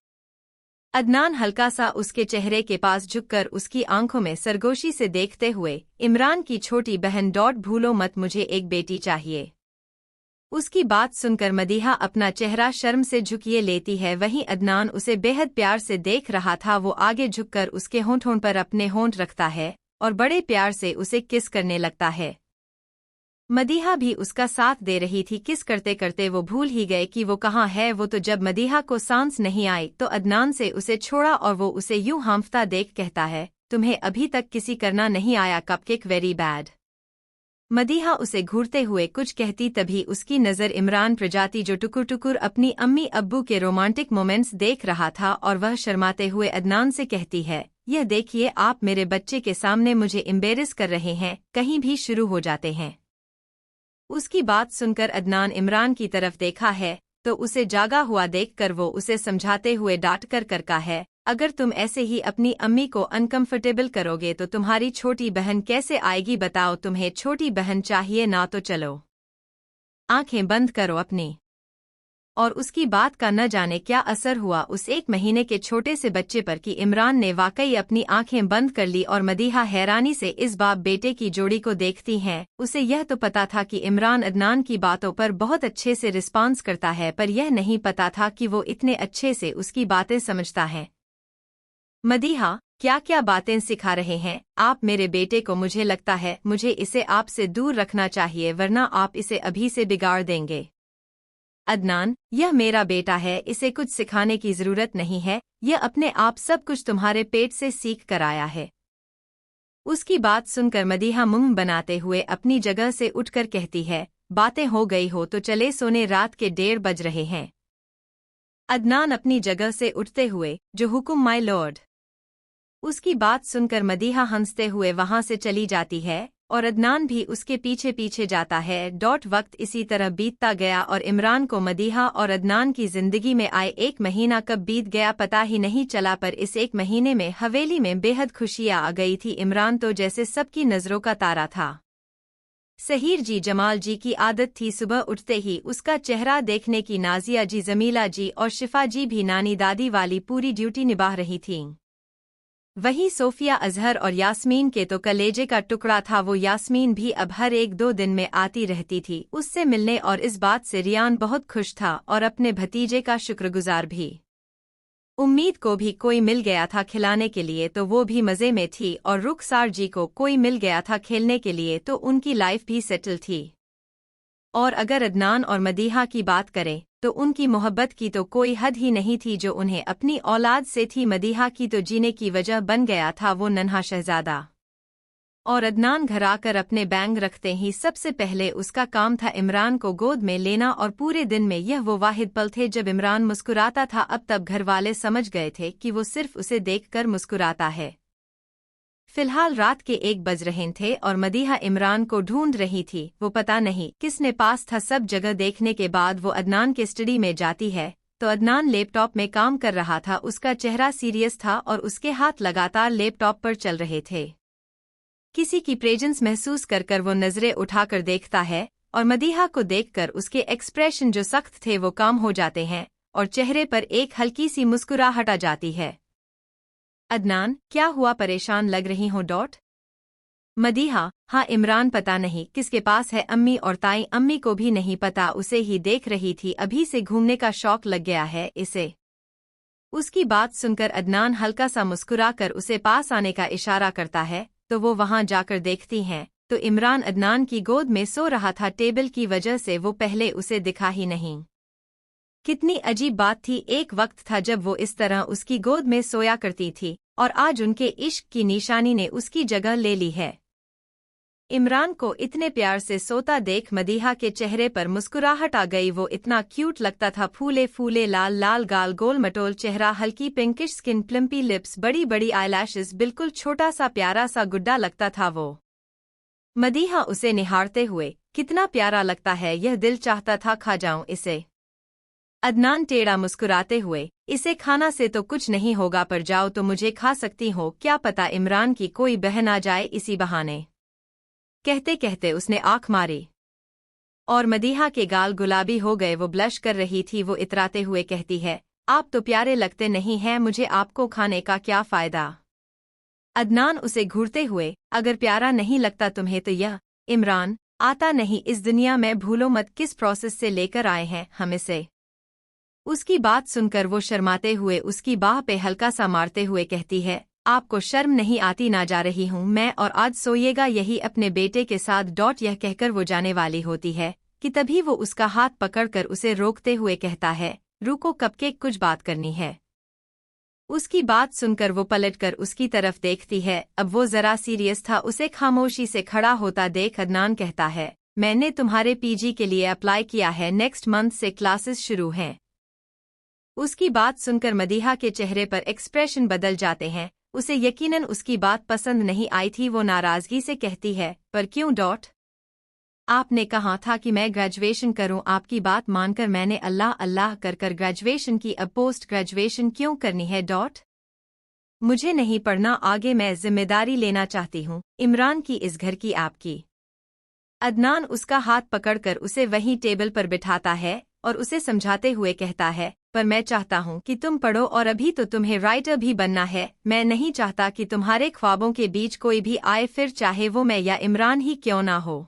S1: अदनान हल्का सा उसके चेहरे के पास झुककर उसकी आंखों में सरगोशी से देखते हुए, इमरान की छोटी बहन डॉट, भूलो मत, मुझे एक बेटी चाहिए। उसकी बात सुनकर मदीहा अपना चेहरा शर्म से झुकिए लेती है। वहीं अदनान उसे बेहद प्यार से देख रहा था। वो आगे झुककर उसके होंठों पर अपने होंठ रखता है और बड़े प्यार से उसे किस करने लगता है। मदीहा भी उसका साथ दे रही थी। किस करते करते वो भूल ही गए कि वो कहाँ है। वो तो जब मदीहा को सांस नहीं आई तो अदनान से उसे छोड़ा और वो उसे यूं हांफता देख कहता है, तुम्हें अभी तक किसी करना नहीं आया कपकेक, वेरी बैड। मदीहा उसे घूरते हुए कुछ कहती, तभी उसकी नज़र इमरान प्रजाति जो टुकुर टुकुर अपनी अम्मी अब्बू के रोमांटिक मोमेंट्स देख रहा था, और वह शर्माते हुए अदनान से कहती है, यह देखिए, आप मेरे बच्चे के सामने मुझे एम्बेरस कर रहे हैं, कहीं भी शुरू हो जाते हैं। उसकी बात सुनकर अदनान इमरान की तरफ देखा है तो उसे जागा हुआ देखकर वो उसे समझाते हुए डांट कर कहा है, अगर तुम ऐसे ही अपनी अम्मी को अनकंफर्टेबल करोगे तो तुम्हारी छोटी बहन कैसे आएगी बताओ। तुम्हें छोटी बहन चाहिए ना, तो चलो आंखें बंद करो अपनी। और उसकी बात का न जाने क्या असर हुआ उस 1 महीने के छोटे से बच्चे पर कि इमरान ने वाकई अपनी आंखें बंद कर ली। और मदीहा हैरानी से इस बाप बेटे की जोड़ी को देखती हैं। उसे यह तो पता था कि इमरान अदनान की बातों पर बहुत अच्छे से रिस्पॉन्स करता है, पर यह नहीं पता था कि वो इतने अच्छे से उसकी बातें समझता है। मदीहा, क्या क्या बातें सिखा रहे हैं आप मेरे बेटे को। मुझे लगता है मुझे इसे आपसे दूर रखना चाहिए, वरना आप इसे अभी से बिगाड़ देंगे। अदनान, यह मेरा बेटा है, इसे कुछ सिखाने की जरूरत नहीं है, यह अपने आप सब कुछ तुम्हारे पेट से सीख कर आया है। उसकी बात सुनकर मदीहा मुंह बनाते हुए अपनी जगह से उठकर कहती है, बातें हो गई हो तो चले सोने, रात के 1:30 बज रहे हैं। अदनान अपनी जगह से उठते हुए, जो हुकुम माय लॉर्ड। उसकी बात सुनकर मदीहा हंसते हुए वहां से चली जाती है और अदनान भी उसके पीछे पीछे जाता है। वक्त इसी तरह बीतता गया और इमरान को मदीहा और अदनान की जिंदगी में आए 1 महीना कब बीत गया पता ही नहीं चला। पर इस 1 महीने में हवेली में बेहद खुशियां आ गई थी। इमरान तो जैसे सबकी नजरों का तारा था। सहर जी, जमाल जी की आदत थी सुबह उठते ही उसका चेहरा देखने की। नाजिया जी, जमीला जी और शिफा जी भी नानी दादी वाली पूरी ड्यूटी निभा रही थीं। वहीं सोफिया, अजहर और यास्मीन के तो कलेजे का टुकड़ा था। वो यास्मीन भी अब हर 1-2 दिन में आती रहती थी उससे मिलने, और इस बात से रियान बहुत खुश था और अपने भतीजे का शुक्रगुजार भी। उम्मीद को भी कोई मिल गया था खिलाने के लिए तो वो भी मज़े में थी, और रुखसार जी को कोई मिल गया था खेलने के लिए तो उनकी लाइफ भी सेटल थी। और अगर अदनान और मदीहा की बात करें तो उनकी मोहब्बत की तो कोई हद ही नहीं थी जो उन्हें अपनी औलाद से थी। मदीहा की तो जीने की वजह बन गया था वो नन्हा शहजादा। और अदनान घर आकर अपने बैंग रखते ही सबसे पहले उसका काम था इमरान को गोद में लेना, और पूरे दिन में यह वो वाहिद पल थे जब इमरान मुस्कुराता था। अब तब घर वाले समझ गए थे कि वो सिर्फ उसे देखकर मुस्कुराता है। फिलहाल रात के 1 बज रहे थे और मदीहा इमरान को ढूंढ रही थी। वो पता नहीं किसने पास था। सब जगह देखने के बाद वो अदनान के स्टडी में जाती है तो अदनान लैपटॉप में काम कर रहा था। उसका चेहरा सीरियस था और उसके हाथ लगातार लैपटॉप पर चल रहे थे। किसी की प्रेजेंस महसूस कर वो नजरें उठाकर देखता है और मदीहा को देखकर उसके एक्सप्रेशन जो सख्त थे वो काम हो जाते हैं और चेहरे पर एक हल्की सी मुस्कुराहट आ जाती है। अदनान, क्या हुआ, परेशान लग रही हो डॉट। मदीहा, हाँ इमरान, पता नहीं किसके पास है, अम्मी और ताई अम्मी को भी नहीं पता, उसे ही देख रही थी, अभी से घूमने का शौक लग गया है इसे। उसकी बात सुनकर अदनान हल्का सा मुस्कुराकर उसे पास आने का इशारा करता है तो वो वहां जाकर देखती हैं तो इमरान अदनान की गोद में सो रहा था। टेबल की वजह से वो पहले उसे दिखा ही नहीं। कितनी अजीब बात थी, एक वक्त था जब वो इस तरह उसकी गोद में सोया करती थी और आज उनके इश्क की निशानी ने उसकी जगह ले ली है। इमरान को इतने प्यार से सोता देख मदीहा के चेहरे पर मुस्कुराहट आ गई। वो इतना क्यूट लगता था, फूले फूले लाल लाल गाल, गोल मटोल चेहरा, हल्की पिंकिश स्किन, प्लम्पी लिप्स, बड़ी बड़ी आईलैशेस, बिल्कुल छोटा सा प्यारा सा गुड्डा लगता था वो। मदीहा उसे निहारते हुए, कितना प्यारा लगता है यह, दिल चाहता था खा जाऊं इसे। अदनान टेढ़ा मुस्कुराते हुए, इसे खाना से तो कुछ नहीं होगा, पर जाओ तो मुझे खा सकती हो, क्या पता इमरान की कोई बहन आ जाए इसी बहाने। कहते कहते उसने आंख मारी और मदीहा के गाल गुलाबी हो गए। वो ब्लश कर रही थी। वो इतराते हुए कहती है, आप तो प्यारे लगते नहीं हैं, मुझे आपको खाने का क्या फायदा। अदनान उसे घूरते हुए, अगर प्यारा नहीं लगता तुम्हें तो यह इमरान आता नहीं इस दुनिया में, भूलो मत किस प्रोसेस से लेकर आए हैं हम इसे। उसकी बात सुनकर वो शर्माते हुए उसकी बाह पे हल्का सा मारते हुए कहती है, आपको शर्म नहीं आती, ना जा रही हूं मैं और आज सोइएगा यही अपने बेटे के साथ। यह कहकर वो जाने वाली होती है कि तभी वो उसका हाथ पकड़कर उसे रोकते हुए कहता है, रुको कपकेक, कुछ बात करनी है। उसकी बात सुनकर वो पलटकर उसकी तरफ देखती है। अब वो जरा सीरियस था। उसे खामोशी से खड़ा होता देख अदनान कहता है, मैंने तुम्हारे पीजी के लिए अप्लाई किया है, नेक्स्ट मंथ से क्लासेस शुरू हैं। उसकी बात सुनकर मदीहा के चेहरे पर एक्सप्रेशन बदल जाते हैं। उसे यकीनन उसकी बात पसंद नहीं आई थी। वो नाराजगी से कहती है, पर क्यों? आपने कहा था कि मैं ग्रेजुएशन करूं, आपकी बात मानकर मैंने अल्लाह अल्लाह कर कर ग्रेजुएशन की, अब पोस्ट ग्रेजुएशन क्यों करनी है? मुझे नहीं पढ़ना आगे, मैं जिम्मेदारी लेना चाहती हूं इमरान की, इस घर की, आपकी। अदनान उसका हाथ पकड़कर उसे वहीं टेबल पर बिठाता है और उसे समझाते हुए कहता है, पर मैं चाहता हूं कि तुम पढ़ो और अभी तो तुम्हें राइटर भी बनना है। मैं नहीं चाहता कि तुम्हारे ख्वाबों के बीच कोई भी आए, फिर चाहे वो मैं या इमरान ही क्यों ना हो।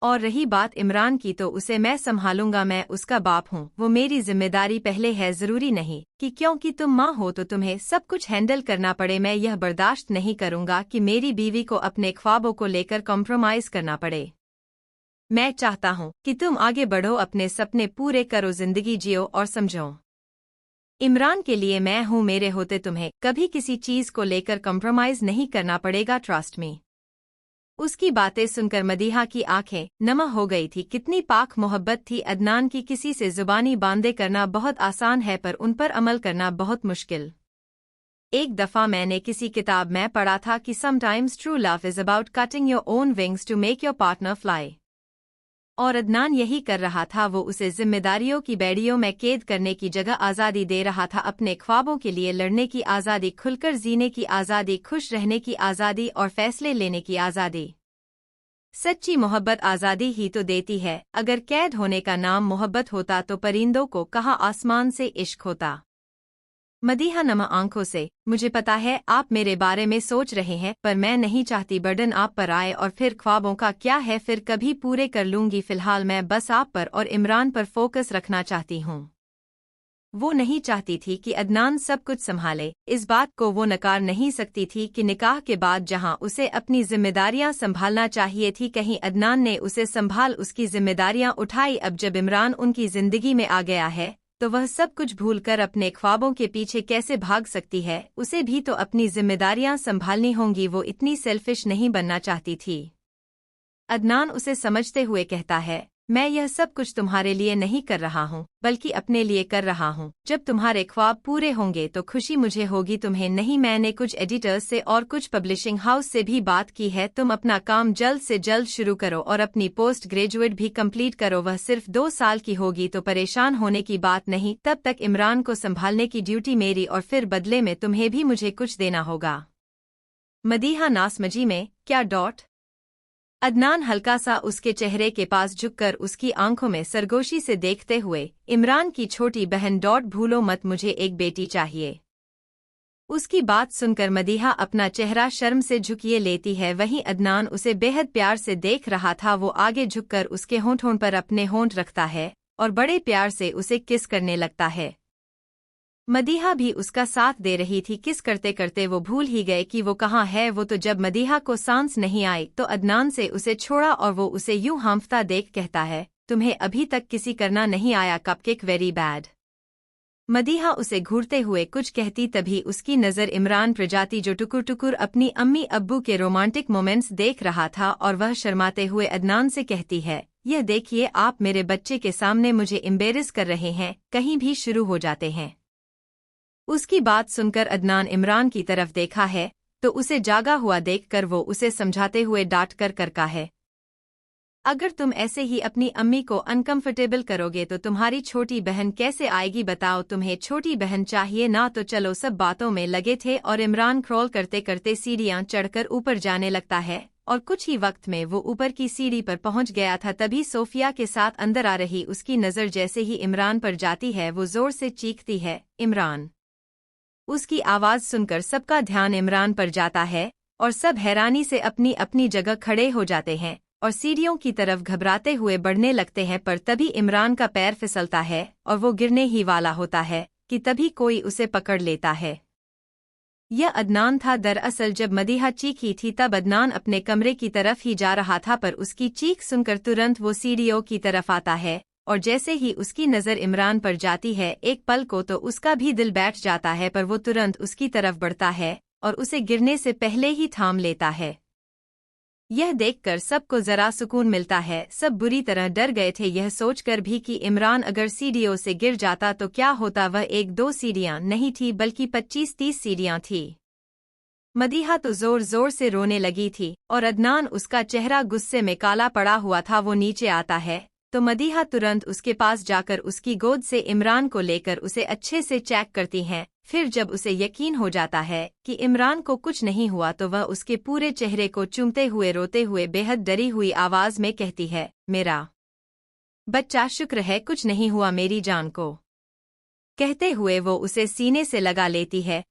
S1: और रही बात इमरान की, तो उसे मैं संभालूंगा, मैं उसका बाप हूं, वो मेरी जिम्मेदारी पहले है। जरूरी नहीं कि क्योंकि तुम माँ हो तो तुम्हें सब कुछ हैंडल करना पड़े। मैं यह बर्दाश्त नहीं करूंगा कि मेरी बीवी को अपने ख्वाबों को लेकर कॉम्प्रोमाइज करना पड़े। मैं चाहता हूं कि तुम आगे बढ़ो, अपने सपने पूरे करो, जिंदगी जियो और समझो। इमरान के लिए मैं हूं, मेरे होते तुम्हें कभी किसी चीज को लेकर कॉम्प्रोमाइज नहीं करना पड़ेगा, ट्रस्ट मी। उसकी बातें सुनकर मदीहा की आंखें नम हो गई थी। कितनी पाक मोहब्बत थी अदनान की। किसी से जुबानी बांधे करना बहुत आसान है, पर उन पर अमल करना बहुत मुश्किल। एक दफा मैंने किसी किताब में पढ़ा था कि sometimes true love is about cutting your own wings to make your partner fly. और अदनान यही कर रहा था। वो उसे जिम्मेदारियों की बेड़ियों में कैद करने की जगह आज़ादी दे रहा था, अपने ख्वाबों के लिए लड़ने की आज़ादी, खुलकर जीने की आज़ादी, खुश रहने की आज़ादी और फैसले लेने की आज़ादी। सच्ची मोहब्बत आज़ादी ही तो देती है। अगर कैद होने का नाम मोहब्बत होता तो परिंदों को कहाँ आसमान से इश्क होता। मदीहा नमा आंखों से, मुझे पता है आप मेरे बारे में सोच रहे हैं, पर मैं नहीं चाहती बर्डन आप पर आए। और फिर ख्वाबों का क्या है, फिर कभी पूरे कर लूंगी, फिलहाल मैं बस आप पर और इमरान पर फोकस रखना चाहती हूँ। वो नहीं चाहती थी कि अदनान सब कुछ संभाले। इस बात को वो नकार नहीं सकती थी कि निकाह के बाद जहां उसे अपनी जिम्मेदारियां संभालना चाहिए थी, कहीं अदनान ने उसे संभाल उसकी जिम्मेदारियां उठाई। अब जब इमरान उनकी जिंदगी में आ गया है तो वह सब कुछ भूलकर अपने ख्वाबों के पीछे कैसे भाग सकती है। उसे भी तो अपनी जिम्मेदारियां संभालनी होंगी। वो इतनी सेल्फिश नहीं बनना चाहती थी। अदनान उसे समझते हुए कहता है, मैं यह सब कुछ तुम्हारे लिए नहीं कर रहा हूँ, बल्कि अपने लिए कर रहा हूँ। जब तुम्हारे ख्वाब पूरे होंगे तो खुशी मुझे होगी, तुम्हें नहीं। मैंने कुछ एडिटर्स से और कुछ पब्लिशिंग हाउस से भी बात की है। तुम अपना काम जल्द से जल्द शुरू करो और अपनी पोस्ट ग्रेजुएट भी कंप्लीट करो। वह सिर्फ 2 साल की होगी तो परेशान होने की बात नहीं। तब तक इमरान को संभालने की ड्यूटी मेरी, और फिर बदले में तुम्हें भी मुझे कुछ देना होगा। मदीहा नासमझी में, क्या? अदनान हल्का सा उसके चेहरे के पास झुककर उसकी आंखों में सरगोशी से देखते हुए, इमरान की छोटी बहन। भूलो मत, मुझे एक बेटी चाहिए। उसकी बात सुनकर मदीहा अपना चेहरा शर्म से झुकिए लेती है। वहीं अदनान उसे बेहद प्यार से देख रहा था। वो आगे झुककर उसके होंठों पर अपने होंठ रखता है और बड़े प्यार से उसे किस करने लगता है। मदीहा भी उसका साथ दे रही थी। किस करते करते वो भूल ही गए कि वो कहाँ है। वो तो जब मदीहा को सांस नहीं आई तो अदनान से उसे छोड़ा और वो उसे यूं हांफता देख कहता है, तुम्हें अभी तक किसी करना नहीं आया कपकेक, वेरी बैड। मदीहा उसे घूरते हुए कुछ कहती तभी उसकी नज़र इमरान पर जाती जो टुकुर टुकुर अपनी अम्मी अब्बू के रोमांटिक मोमेंट्स देख रहा था और वह शर्माते हुए अदनान से कहती है, यह देखिए आप मेरे बच्चे के सामने मुझे एम्बेरस कर रहे हैं, कहीं भी शुरू हो जाते हैं। उसकी बात सुनकर अदनान इमरान की तरफ देखा है तो उसे जागा हुआ देखकर वो उसे समझाते हुए डांट कर कहा है, अगर तुम ऐसे ही अपनी अम्मी को अनकंफर्टेबल करोगे तो तुम्हारी छोटी बहन कैसे आएगी बताओ, तुम्हें छोटी बहन चाहिए ना। तो चलो सब बातों में लगे थे और इमरान क्रॉल करते करते सीढ़ियां चढ़कर ऊपर जाने लगता है और कुछ ही वक्त में वो ऊपर की सीढ़ी पर पहुंच गया था। तभी सोफिया के साथ अंदर आ रही उसकी नज़र जैसे ही इमरान पर जाती है वो जोर से चीखती है, इमरान। उसकी आवाज़ सुनकर सबका ध्यान इमरान पर जाता है और सब हैरानी से अपनी अपनी जगह खड़े हो जाते हैं और सीढ़ियों की तरफ घबराते हुए बढ़ने लगते हैं। पर तभी इमरान का पैर फिसलता है और वो गिरने ही वाला होता है कि तभी कोई उसे पकड़ लेता है। यह अदनान था। दरअसल जब मदीहा चीखी थी तब अदनान अपने कमरे की तरफ ही जा रहा था, पर उसकी चीख सुनकर तुरंत वो सीढ़ियों की तरफ आता है और जैसे ही उसकी नज़र इमरान पर जाती है एक पल को तो उसका भी दिल बैठ जाता है, पर वो तुरंत उसकी तरफ बढ़ता है और उसे गिरने से पहले ही थाम लेता है। यह देखकर सबको जरा सुकून मिलता है। सब बुरी तरह डर गए थे यह सोचकर भी कि इमरान अगर सीढ़ियों से गिर जाता तो क्या होता। वह 1-2 सीढ़ियां नहीं थी बल्कि 25-30 सीढ़ियां थी। मदीहा तो जोर जोर से रोने लगी थी और अदनान उसका चेहरा गुस्से में काला पड़ा हुआ था। वो नीचे आता है तो मदीहा तुरंत उसके पास जाकर उसकी गोद से इमरान को लेकर उसे अच्छे से चेक करती हैं। फिर जब उसे यकीन हो जाता है कि इमरान को कुछ नहीं हुआ तो वह उसके पूरे चेहरे को चूमते हुए रोते हुए बेहद डरी हुई आवाज में कहती है, मेरा बच्चा शुक्र है कुछ नहीं हुआ मेरी जान को। कहते हुए वो उसे सीने से लगा लेती है।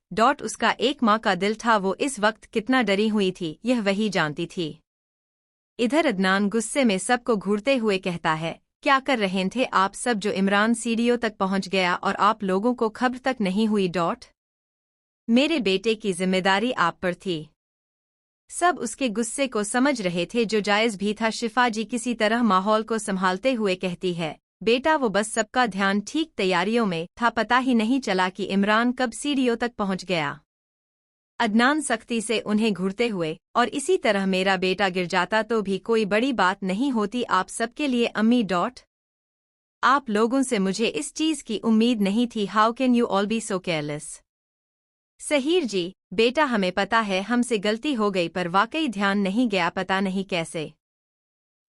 S1: उसका एक माँ का दिल था, वो इस वक्त कितना डरी हुई थी यह वही जानती थी। इधर अदनान गुस्से में सबको घूरते हुए कहता है, क्या कर रहे थे आप सब जो इमरान सीढ़ियों तक पहुंच गया और आप लोगों को खबर तक नहीं हुई। मेरे बेटे की जिम्मेदारी आप पर थी। सब उसके गुस्से को समझ रहे थे जो जायज भी था। शिफा जी किसी तरह माहौल को संभालते हुए कहती है, बेटा वो बस सबका ध्यान ठीक तैयारियों में था, पता ही नहीं चला कि इमरान कब सीढ़ियों तक पहुंच गया। अदनान सख्ती से उन्हें घूरते हुए, और इसी तरह मेरा बेटा गिर जाता तो भी कोई बड़ी बात नहीं होती आप सबके लिए अम्मी। आप लोगों से मुझे इस चीज की उम्मीद नहीं थी। How can you all be so careless. Sahir ji बेटा हमें पता है हमसे गलती हो गई पर वाकई ध्यान नहीं गया, पता नहीं कैसे।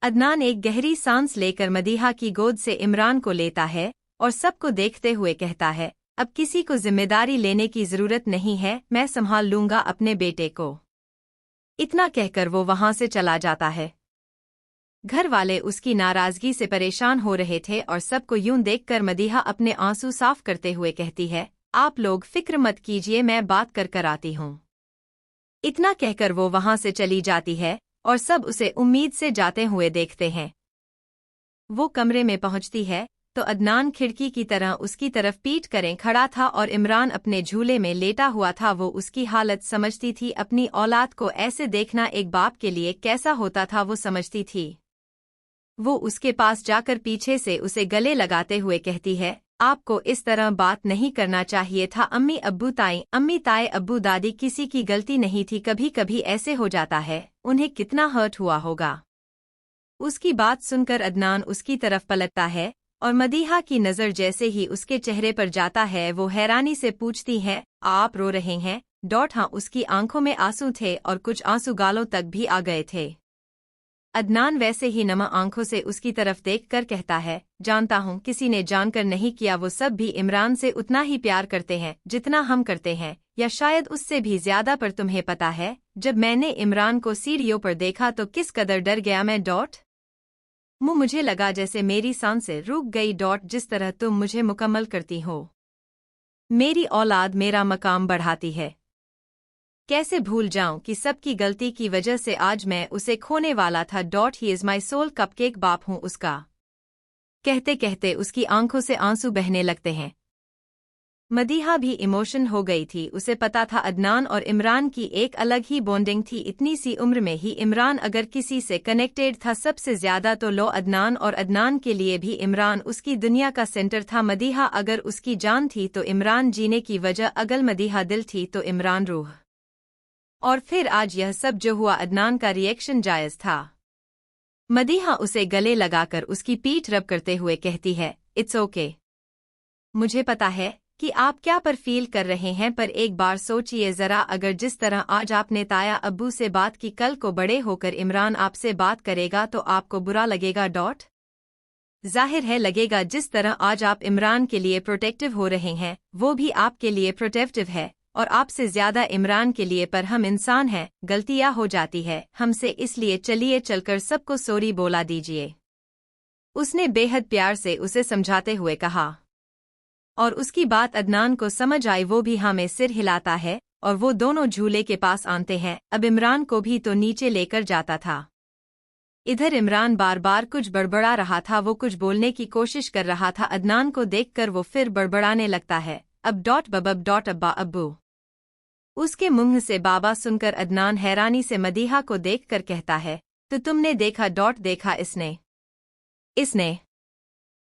S1: अदनान एक गहरी सांस लेकर मदीहा की गोद से इमरान को लेता है और सबको देखते हुए कहता है, अब किसी को जिम्मेदारी लेने की जरूरत नहीं है, मैं संभाल लूंगा अपने बेटे को। इतना कहकर वो वहां से चला जाता है। घर वाले उसकी नाराजगी से परेशान हो रहे थे और सबको यूं देखकर मदीहा अपने आंसू साफ करते हुए कहती है, आप लोग फिक्र मत कीजिए मैं बात कर आती हूं। इतना कहकर वो वहां से चली जाती है और सब उसे उम्मीद से जाते हुए देखते हैं। वो कमरे में पहुंचती है तो अदनान खिड़की की तरह उसकी तरफ पीठ करें खड़ा था और इमरान अपने झूले में लेटा हुआ था। वो उसकी हालत समझती थी, अपनी औलाद को ऐसे देखना एक बाप के लिए कैसा होता था वो समझती थी। वो उसके पास जाकर पीछे से उसे गले लगाते हुए कहती है, आपको इस तरह बात नहीं करना चाहिए था। अम्मी ताई अब्बू दादी किसी की गलती नहीं थी, कभी कभी ऐसे हो जाता है, उन्हें कितना हर्ट हुआ होगा। उसकी बात सुनकर अदनान उसकी तरफ पलटता है और मदीहा की नज़र जैसे ही उसके चेहरे पर जाता है वो हैरानी से पूछती है, आप रो रहे हैं? हाँ, उसकी आंखों में आंसू थे और कुछ आंसू गालों तक भी आ गए थे। अदनान वैसे ही नमा आंखों से उसकी तरफ देखकर कहता है, जानता हूँ किसी ने जानकर नहीं किया, वो सब भी इमरान से उतना ही प्यार करते हैं जितना हम करते हैं, या शायद उससे भी ज्यादा। पर तुम्हें पता है जब मैंने इमरान को सीढ़ियों पर देखा तो किस कदर डर गया मैं। मुझे लगा जैसे मेरी सांसें रुक गई। जिस तरह तुम मुझे मुकम्मल करती हो, मेरी औलाद मेरा मकाम बढ़ाती है, कैसे भूल जाऊं कि सबकी गलती की वजह से आज मैं उसे खोने वाला था। He is my soul cupcake, बाप हूं उसका। कहते कहते उसकी आंखों से आंसू बहने लगते हैं। मदीहा भी इमोशन हो गई थी। उसे पता था अदनान और इमरान की एक अलग ही बॉन्डिंग थी। इतनी सी उम्र में ही इमरान अगर किसी से कनेक्टेड था सबसे ज्यादा तो लो अदनान, और अदनान के लिए भी इमरान उसकी दुनिया का सेंटर था। मदीहा अगर उसकी जान थी तो इमरान जीने की वजह, अगर मदीहा दिल थी तो इमरान रूह। और फिर आज यह सब जो हुआ, अदनान का रिएक्शन जायज था। मदीहा उसे गले लगाकर उसकी पीठ रब करते हुए कहती है, इट्स ओके। मुझे पता है कि आप क्या पर फील कर रहे हैं, पर एक बार सोचिए जरा, अगर जिस तरह आज आपने ताया अब्बू से बात की, कल को बड़े होकर इमरान आपसे बात करेगा तो आपको बुरा लगेगा। जाहिर है लगेगा। जिस तरह आज आप इमरान के लिए प्रोटेक्टिव हो रहे हैं वो भी आपके लिए प्रोटेक्टिव है, और आपसे ज्यादा इमरान के लिए। पर हम इंसान हैं, गलतियां हो जाती है हमसे, इसलिए चलिए चलकर सबको सॉरी बोला दीजिए। उसने बेहद प्यार से उसे समझाते हुए कहा, और उसकी बात अदनान को समझ आई। वो भी हाँ में सिर हिलाता है और वो दोनों झूले के पास आते हैं। अब इमरान को भी तो नीचे लेकर जाता था। इधर इमरान बार बार कुछ बड़बड़ा रहा था, वो कुछ बोलने की कोशिश कर रहा था। अदनान को देखकर वो फिर बड़बड़ाने लगता है, अब बबब अब्बा अब्बू। उसके मुंह से बाबा सुनकर अदनान हैरानी से मदीहा को देखकर कहता है, तो तुमने देखा? देखा इसने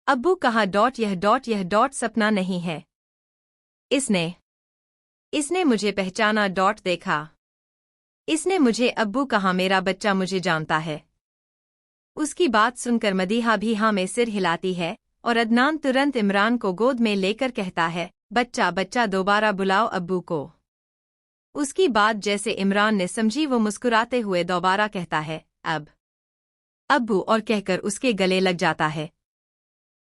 S1: अब्बू कहा? यह सपना नहीं है। इसने मुझे पहचाना। देखा इसने मुझे? अब्बू कहा? मेरा बच्चा मुझे जानता है। उसकी बात सुनकर मदीहा भी हाँ में सिर हिलाती है, और अदनान तुरंत इमरान को गोद में लेकर कहता है, बच्चा दोबारा बुलाओ अब्बू को। उसकी बात जैसे इमरान ने समझी, वो मुस्कुराते हुए दोबारा कहता है, अब अब्बू, और कहकर उसके गले लग जाता है।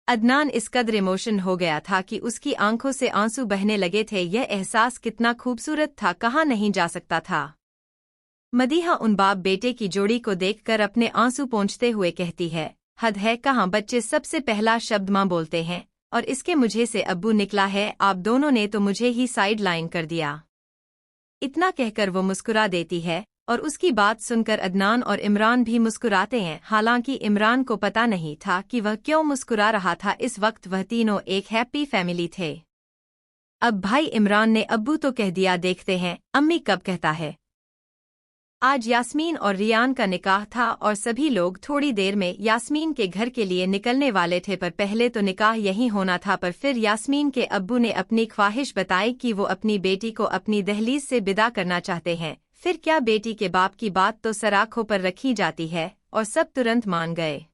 S1: अदनान इस कदर इमोशन हो गया था कि उसकी आंखों से आंसू बहने लगे थे। यह एहसास कितना खूबसूरत था, कहाँ नहीं जा सकता था। मदीहा उन बाप बेटे की जोड़ी को देखकर अपने आंसू पोंछते हुए कहती है, हद है, कहाँ बच्चे सबसे पहला शब्द माँ बोलते हैं, और इसके मुझे से अब्बू निकला है। आप दोनों ने तो मुझे ही साइड लाइन कर दिया। इतना कहकर वो मुस्कुरा देती है, और उसकी बात सुनकर अदनान और इमरान भी मुस्कुराते हैं। हालांकि इमरान को पता नहीं था कि वह क्यों मुस्कुरा रहा था। इस वक्त वह तीनों एक हैप्पी फैमिली थे। अब भाई इमरान ने अब्बू तो कह दिया, देखते हैं अम्मी कब कहता है। आज यास्मीन और रियान का निकाह था और सभी लोग थोड़ी देर में यास्मीन के घर के लिए निकलने वाले थे। पर पहले तो निकाह यहीं होना था, पर फिर यास्मीन के अब्बू ने अपनी ख्वाहिश बताई कि वो अपनी बेटी को अपनी दहलीज से विदा करना चाहते हैं। फिर क्या बेटी के बाप की बात तो सराखों पर रखी जाती है, और सब तुरंत मान गए।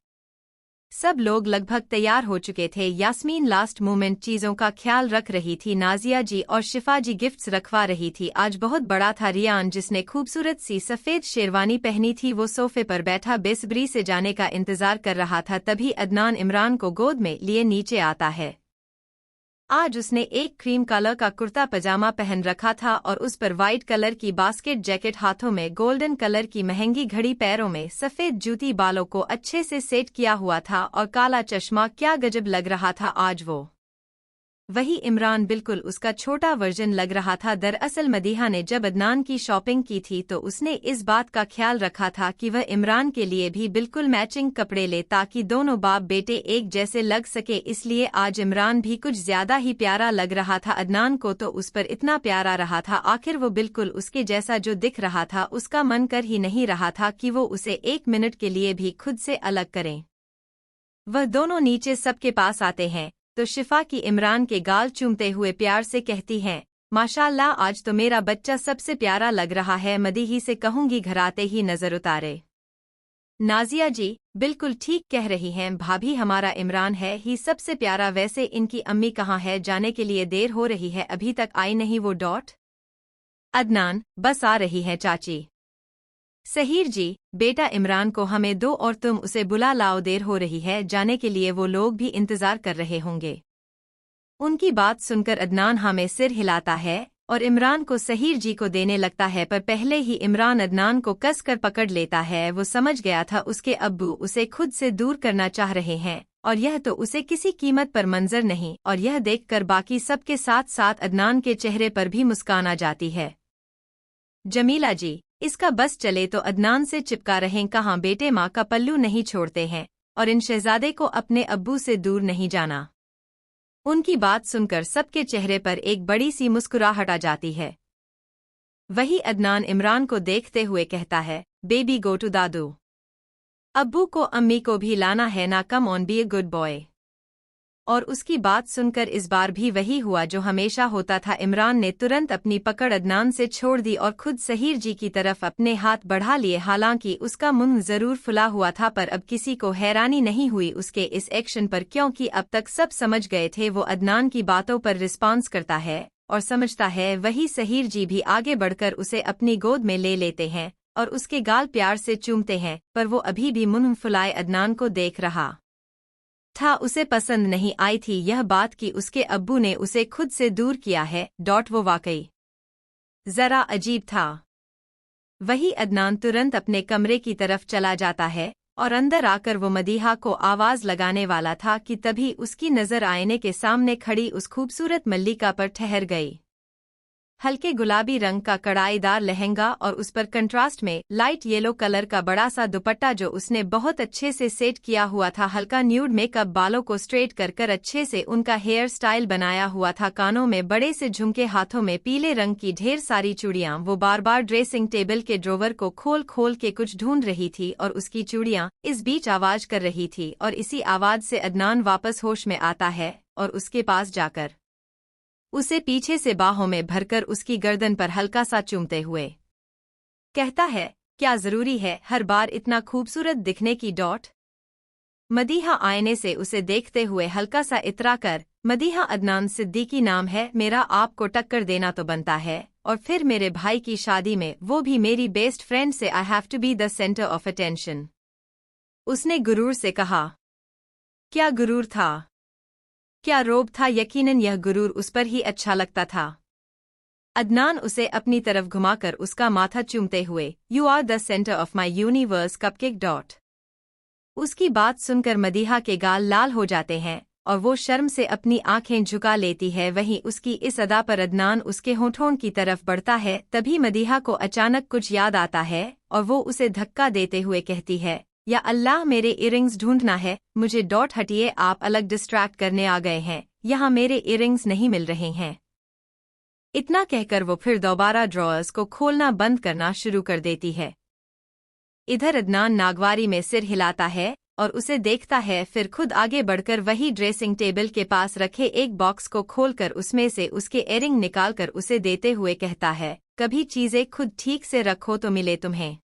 S1: सब लोग लगभग तैयार हो चुके थे। यास्मीन लास्ट मोमेंट चीजों का ख्याल रख रही थी। नाजिया जी और शिफा जी गिफ्ट्स रखवा रही थी। आज बहुत बड़ा था। रियान, जिसने खूबसूरत सी सफेद शेरवानी पहनी थी, वो सोफे पर बैठा बेसब्री से जाने का इंतजार कर रहा था। तभी अदनान इमरान को गोद में लिए नीचे आता है। आज उसने एक क्रीम कलर का कुर्ता पजामा पहन रखा था और उस पर वाइट कलर की बास्केट जैकेट, हाथों में गोल्डन कलर की महंगी घड़ी, पैरों में सफेद जूती, बालों को अच्छे से सेट किया हुआ था और काला चश्मा। क्या गजब लग रहा था आज वो। वही इमरान, बिल्कुल उसका छोटा वर्जन लग रहा था। दरअसल मदीहा ने जब अदनान की शॉपिंग की थी तो उसने इस बात का ख्याल रखा था कि वह इमरान के लिए भी बिल्कुल मैचिंग कपड़े ले, ताकि दोनों बाप बेटे एक जैसे लग सके। इसलिए आज इमरान भी कुछ ज्यादा ही प्यारा लग रहा था। अदनान को तो उस पर इतना प्यारा रहा था, आखिर वो बिल्कुल उसके जैसा जो दिख रहा था, उसका मन कर ही नहीं रहा था कि वो उसे एक मिनट के लिए भी खुद से अलग करें। वह दोनों नीचे सबके पास आते हैं तो शिफा की इमरान के गाल चूमते हुए प्यार से कहती हैं, माशाल्लाह, आज तो मेरा बच्चा सबसे प्यारा लग रहा है। मदीही से कहूंगी घर आते ही नजर उतारे। नाजिया जी बिल्कुल ठीक कह रही हैं भाभी, हमारा इमरान है ही सबसे प्यारा। वैसे इनकी अम्मी कहाँ है? जाने के लिए देर हो रही है, अभी तक आई नहीं वो। अदनान, बस आ रही है चाची। सहीर जी, बेटा इमरान को हमें दो और तुम उसे बुला लाओ, देर हो रही है जाने के लिए, वो लोग भी इंतजार कर रहे होंगे। उनकी बात सुनकर अदनान हाँ में सिर हिलाता है और इमरान को सहीर जी को देने लगता है, पर पहले ही इमरान अदनान को कसकर पकड़ लेता है। वो समझ गया था उसके अब्बू उसे खुद से दूर करना चाह रहे हैं, और यह तो उसे किसी कीमत पर मंजर नहीं। और यह देखकर बाकी सबके साथ साथ अदनान के चेहरे पर भी मुस्कान आ जाती है। जमीला जी, इसका बस चले तो अदनान से चिपका रहें, कहाँ बेटे माँ का पल्लू नहीं छोड़ते हैं, और इन शहजादे को अपने अब्बू से दूर नहीं जाना। उनकी बात सुनकर सबके चेहरे पर एक बड़ी सी मुस्कुराहट आ जाती है। वही अदनान इमरान को देखते हुए कहता है, बेबी गो टू दादू। अब्बू को अम्मी को भी लाना है ना, come on be a good boy. और उसकी बात सुनकर इस बार भी वही हुआ जो हमेशा होता था। इमरान ने तुरंत अपनी पकड़ अदनान से छोड़ दी और खुद सहर जी की तरफ अपने हाथ बढ़ा लिए। हालांकि उसका मुंह जरूर फुला हुआ था, पर अब किसी को हैरानी नहीं हुई उसके इस एक्शन पर, क्योंकि अब तक सब समझ गए थे वो अदनान की बातों पर रिस्पॉन्स करता है और समझता है। वही सहर जी भी आगे बढ़कर उसे अपनी गोद में ले लेते हैं और उसके गाल प्यार से चूमते हैं, पर वो अभी भी मुंह फुलाए अदनान को देख रहा था। उसे पसंद नहीं आई थी यह बात कि उसके अब्बू ने उसे खुद से दूर किया है। वो वाकई जरा अजीब था। वही अदनान तुरंत अपने कमरे की तरफ चला जाता है और अंदर आकर वो मदीहा को आवाज लगाने वाला था कि तभी उसकी नजर आईने के सामने खड़ी उस खूबसूरत मल्लिका पर ठहर गई। हल्के गुलाबी रंग का कढ़ाईदार लहंगा और उस पर कंट्रास्ट में लाइट येलो कलर का बड़ा सा दुपट्टा जो उसने बहुत अच्छे से सेट किया हुआ था। हल्का न्यूड मेकअप, बालों को स्ट्रेट कर अच्छे से उनका हेयर स्टाइल बनाया हुआ था। कानों में बड़े से झुमके, हाथों में पीले रंग की ढेर सारी चूड़ियां। वो बार बार ड्रेसिंग टेबल के ड्रोवर को खोल खोल के कुछ ढूंढ रही थी और उसकी चूड़ियां इस बीच आवाज कर रही थी। और इसी आवाज से अदनान वापस होश में आता है और उसके पास जाकर उसे पीछे से बाहों में भरकर उसकी गर्दन पर हल्का सा चूमते हुए कहता है, क्या जरूरी है हर बार इतना खूबसूरत दिखने की? मदीहा आईने से उसे देखते हुए हल्का सा इतरा कर, मदीहा अदनान सिद्दीकी नाम है मेरा, आपको टक्कर देना तो बनता है। और फिर मेरे भाई की शादी में, वो भी मेरी बेस्ट फ्रेंड से, I have to be the centre of attention. उसने गुरूर से कहा। क्या गुरूर था? क्या रोब था? यकीनन यह गुरूर उस पर ही अच्छा लगता था। अदनान उसे अपनी तरफ घुमाकर उसका माथा चूमते हुए, you are the centre of my universe cupcake. उसकी बात सुनकर मदीहा के गाल लाल हो जाते हैं और वो शर्म से अपनी आंखें झुका लेती है। वहीं उसकी इस अदा पर अदनान उसके होठों की तरफ बढ़ता है। तभी मदीहा को अचानक कुछ याद आता है और वो उसे धक्का देते हुए कहती है, या अल्लाह, मेरे इयररिंग्स ढूंढना है मुझे। हटिए, आप अलग डिस्ट्रैक्ट करने आ गए हैं, यहाँ मेरे इयररिंग्स नहीं मिल रहे हैं। इतना कहकर वो फिर दोबारा ड्रॉअर्स को खोलना बंद करना शुरू कर देती है। इधर अदनान नागवारी में सिर हिलाता है और उसे देखता है, फिर खुद आगे बढ़कर वही ड्रेसिंग टेबल के पास रखे एक बॉक्स को खोलकर उसमें से उसके इयररिंग निकालकर उसे देते हुए कहता है, कभी चीजें खुद ठीक से रखो तो मिले तुम्हें।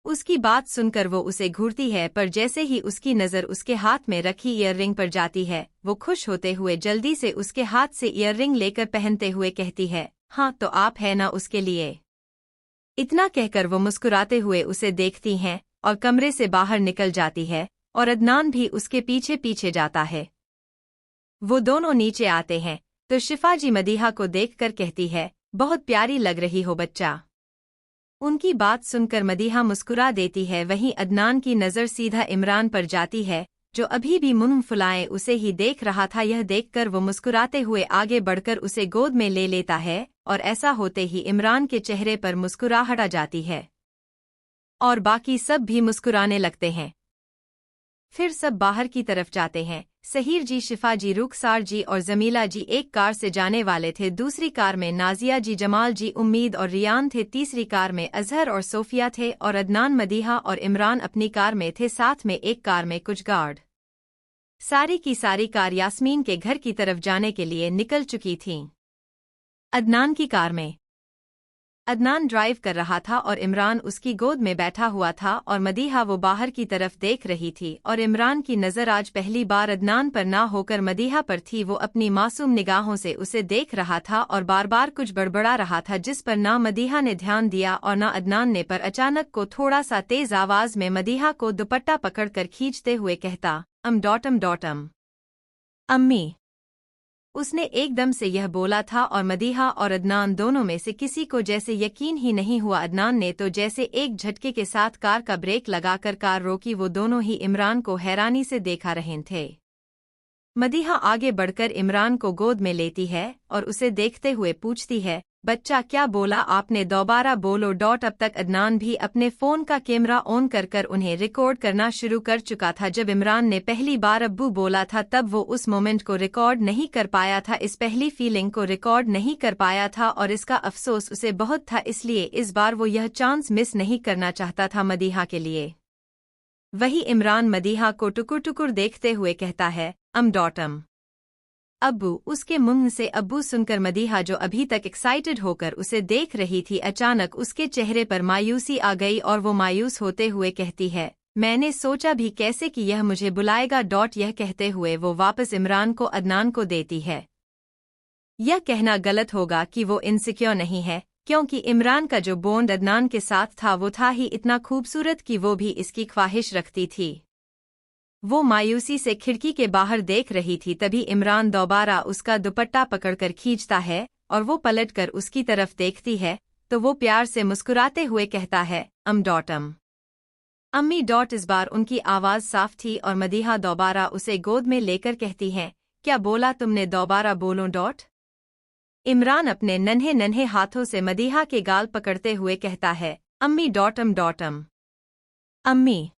S1: उसकी बात सुनकर वो उसे घूरती है, पर जैसे ही उसकी नज़र उसके हाथ में रखी ईयररिंग पर जाती है, वो खुश होते हुए जल्दी से उसके हाथ से ईयररिंग लेकर पहनते हुए कहती है, हाँ तो आप है ना उसके लिए। इतना कहकर वो मुस्कुराते हुए उसे देखती हैं और कमरे से बाहर निकल जाती है और अदनान भी उसके पीछे पीछे जाता है। वो दोनों नीचे आते हैं तो शिफा जी मदीहा को देखकर कहती है, बहुत प्यारी लग रही हो बच्चा। उनकी बात सुनकर मदीहा मुस्कुरा देती है। वहीं अदनान की नज़र सीधा इमरान पर जाती है जो अभी भी मुंह फुलाए उसे ही देख रहा था। यह देखकर वो मुस्कुराते हुए आगे बढ़कर उसे गोद में ले लेता है और ऐसा होते ही इमरान के चेहरे पर मुस्कुराहट आ जाती है और बाकी सब भी मुस्कुराने लगते हैं। फिर सब बाहर की तरफ जाते हैं। सहर जी, शिफा जी, रुखसार जी और जमीला जी एक कार से जाने वाले थे। दूसरी कार में नाजिया जी, जमाल जी, उम्मीद और रियान थे। तीसरी कार में अजहर और सोफिया थे और अदनान, मदीहा और इमरान अपनी कार में थे। साथ में एक कार में कुछ गार्ड। सारी की सारी कार यास्मीन के घर की तरफ जाने के लिए निकल चुकी थीं। अदनान की कार में अदनान ड्राइव कर रहा था और इमरान उसकी गोद में बैठा हुआ था और मदीहा वो बाहर की तरफ देख रही थी और इमरान की नज़र आज पहली बार अदनान पर ना होकर मदीहा पर थी। वो अपनी मासूम निगाहों से उसे देख रहा था और बार बार कुछ बड़बड़ा रहा था जिस पर ना मदीहा ने ध्यान दिया और ना अदनान ने। पर अचानक को थोड़ा सा तेज आवाज में मदीहा को दुपट्टा पकड़कर खींचते हुए कहता, डॉटम अम्मी। उसने एकदम से यह बोला था और मदीहा और अदनान दोनों में से किसी को जैसे यकीन ही नहीं हुआ। अदनान ने तो जैसे एक झटके के साथ कार का ब्रेक लगाकर कार रोकी। वो दोनों ही इमरान को हैरानी से देखा रहे थे। मदीहा आगे बढ़कर इमरान को गोद में लेती है और उसे देखते हुए पूछती है, बच्चा क्या बोला आपने, दोबारा बोलो। अब तक अदनान भी अपने फ़ोन का कैमरा ऑन कर उन्हें रिकॉर्ड करना शुरू कर चुका था। जब इमरान ने पहली बार अब्बू बोला था तब वो उस मोमेंट को रिकॉर्ड नहीं कर पाया था, इस पहली फीलिंग को रिकॉर्ड नहीं कर पाया था और इसका अफसोस उसे बहुत था, इसलिए इस बार वो यह चांस मिस नहीं करना चाहता था मदीहा के लिए। वही इमरान मदीहा को टुकुर टुकुर देखते हुए कहता है, अम अब्बू। उसके मुंह से अब्बू सुनकर मदीहा जो अभी तक एक्साइटेड होकर उसे देख रही थी, अचानक उसके चेहरे पर मायूसी आ गई और वो मायूस होते हुए कहती है, मैंने सोचा भी कैसे कि यह मुझे बुलाएगा। यह कहते हुए वो वापस इमरान को अदनान को देती है। यह कहना गलत होगा कि वो इनसिक्योर नहीं है, क्योंकि इमरान का जो बॉन्ड अदनान के साथ था वो था ही इतना खूबसूरत कि वो भी इसकी ख्वाहिश रखती थी। वो मायूसी से खिड़की के बाहर देख रही थी, तभी इमरान दोबारा उसका दुपट्टा पकड़कर खींचता है और वो पलटकर उसकी तरफ देखती है तो वो प्यार से मुस्कुराते हुए कहता है, अम्मी। इस बार उनकी आवाज़ साफ थी और मदीहा दोबारा उसे गोद में लेकर कहती है, क्या बोला तुमने, दोबारा बोलो। इमरान अपने नन्हे नन्हे हाथों से मदीहा के गाल पकड़ते हुए कहता है, अम्मी। अम्मी।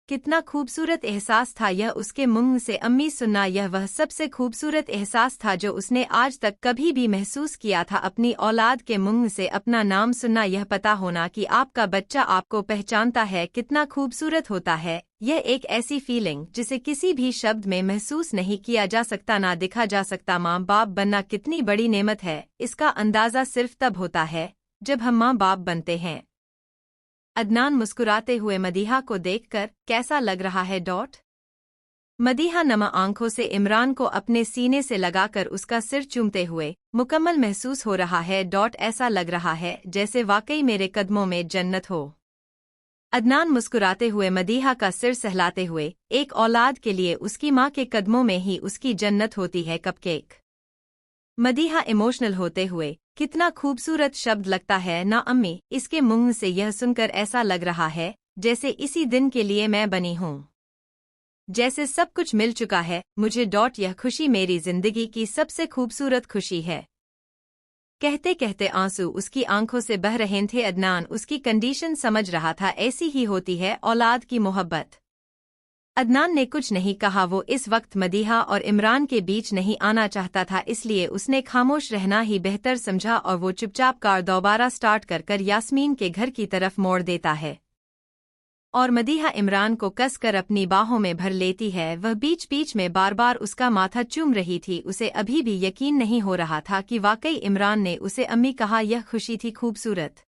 S1: कितना खूबसूरत एहसास था यह उसके मुंह से अम्मी सुनना, यह वह सबसे खूबसूरत एहसास था जो उसने आज तक कभी भी महसूस किया था। अपनी औलाद के मुंह से अपना नाम सुनना, यह पता होना कि आपका बच्चा आपको पहचानता है, कितना खूबसूरत होता है। यह एक ऐसी फीलिंग जिसे किसी भी शब्द में महसूस नहीं किया जा सकता, ना दिखा जा सकता। माँ बाप बनना कितनी बड़ी नेमत है, इसका अंदाज़ा सिर्फ तब होता है जब हम माँ बाप बनते हैं। अदनान मुस्कुराते हुए मदीहा को देखकर, कैसा लग रहा है। मदीहा नमा आंखों से इमरान को अपने सीने से लगाकर उसका सिर चूमते हुए, मुकम्मल महसूस हो रहा है। ऐसा लग रहा है जैसे वाकई मेरे कदमों में जन्नत हो। अदनान मुस्कुराते हुए मदीहा का सिर सहलाते हुए, एक औलाद के लिए उसकी माँ के कदमों में ही उसकी जन्नत होती है। कपकेक। मदीहा इमोशनल होते हुए, कितना खूबसूरत शब्द लगता है ना अम्मी। इसके मुंह से यह सुनकर ऐसा लग रहा है जैसे इसी दिन के लिए मैं बनी हूँ, जैसे सब कुछ मिल चुका है मुझे। यह खुशी मेरी जिंदगी की सबसे खूबसूरत खुशी है। कहते कहते आंसू उसकी आंखों से बह रहे थे। अदनान उसकी कंडीशन समझ रहा था, ऐसी ही होती है औलाद की मोहब्बत। अदनान ने कुछ नहीं कहा, वो इस वक्त मदीहा और इमरान के बीच नहीं आना चाहता था, इसलिए उसने खामोश रहना ही बेहतर समझा और वो चुपचाप कार दोबारा स्टार्ट कर यास्मीन के घर की तरफ मोड़ देता है और मदीहा इमरान को कसकर अपनी बाहों में भर लेती है। वह बीच बीच में बार बार उसका माथा चूम रही थी। उसे अभी भी यकीन नहीं हो रहा था कि वाकई इमरान ने उसे अम्मी कहा। यह खुशी थी खूबसूरत।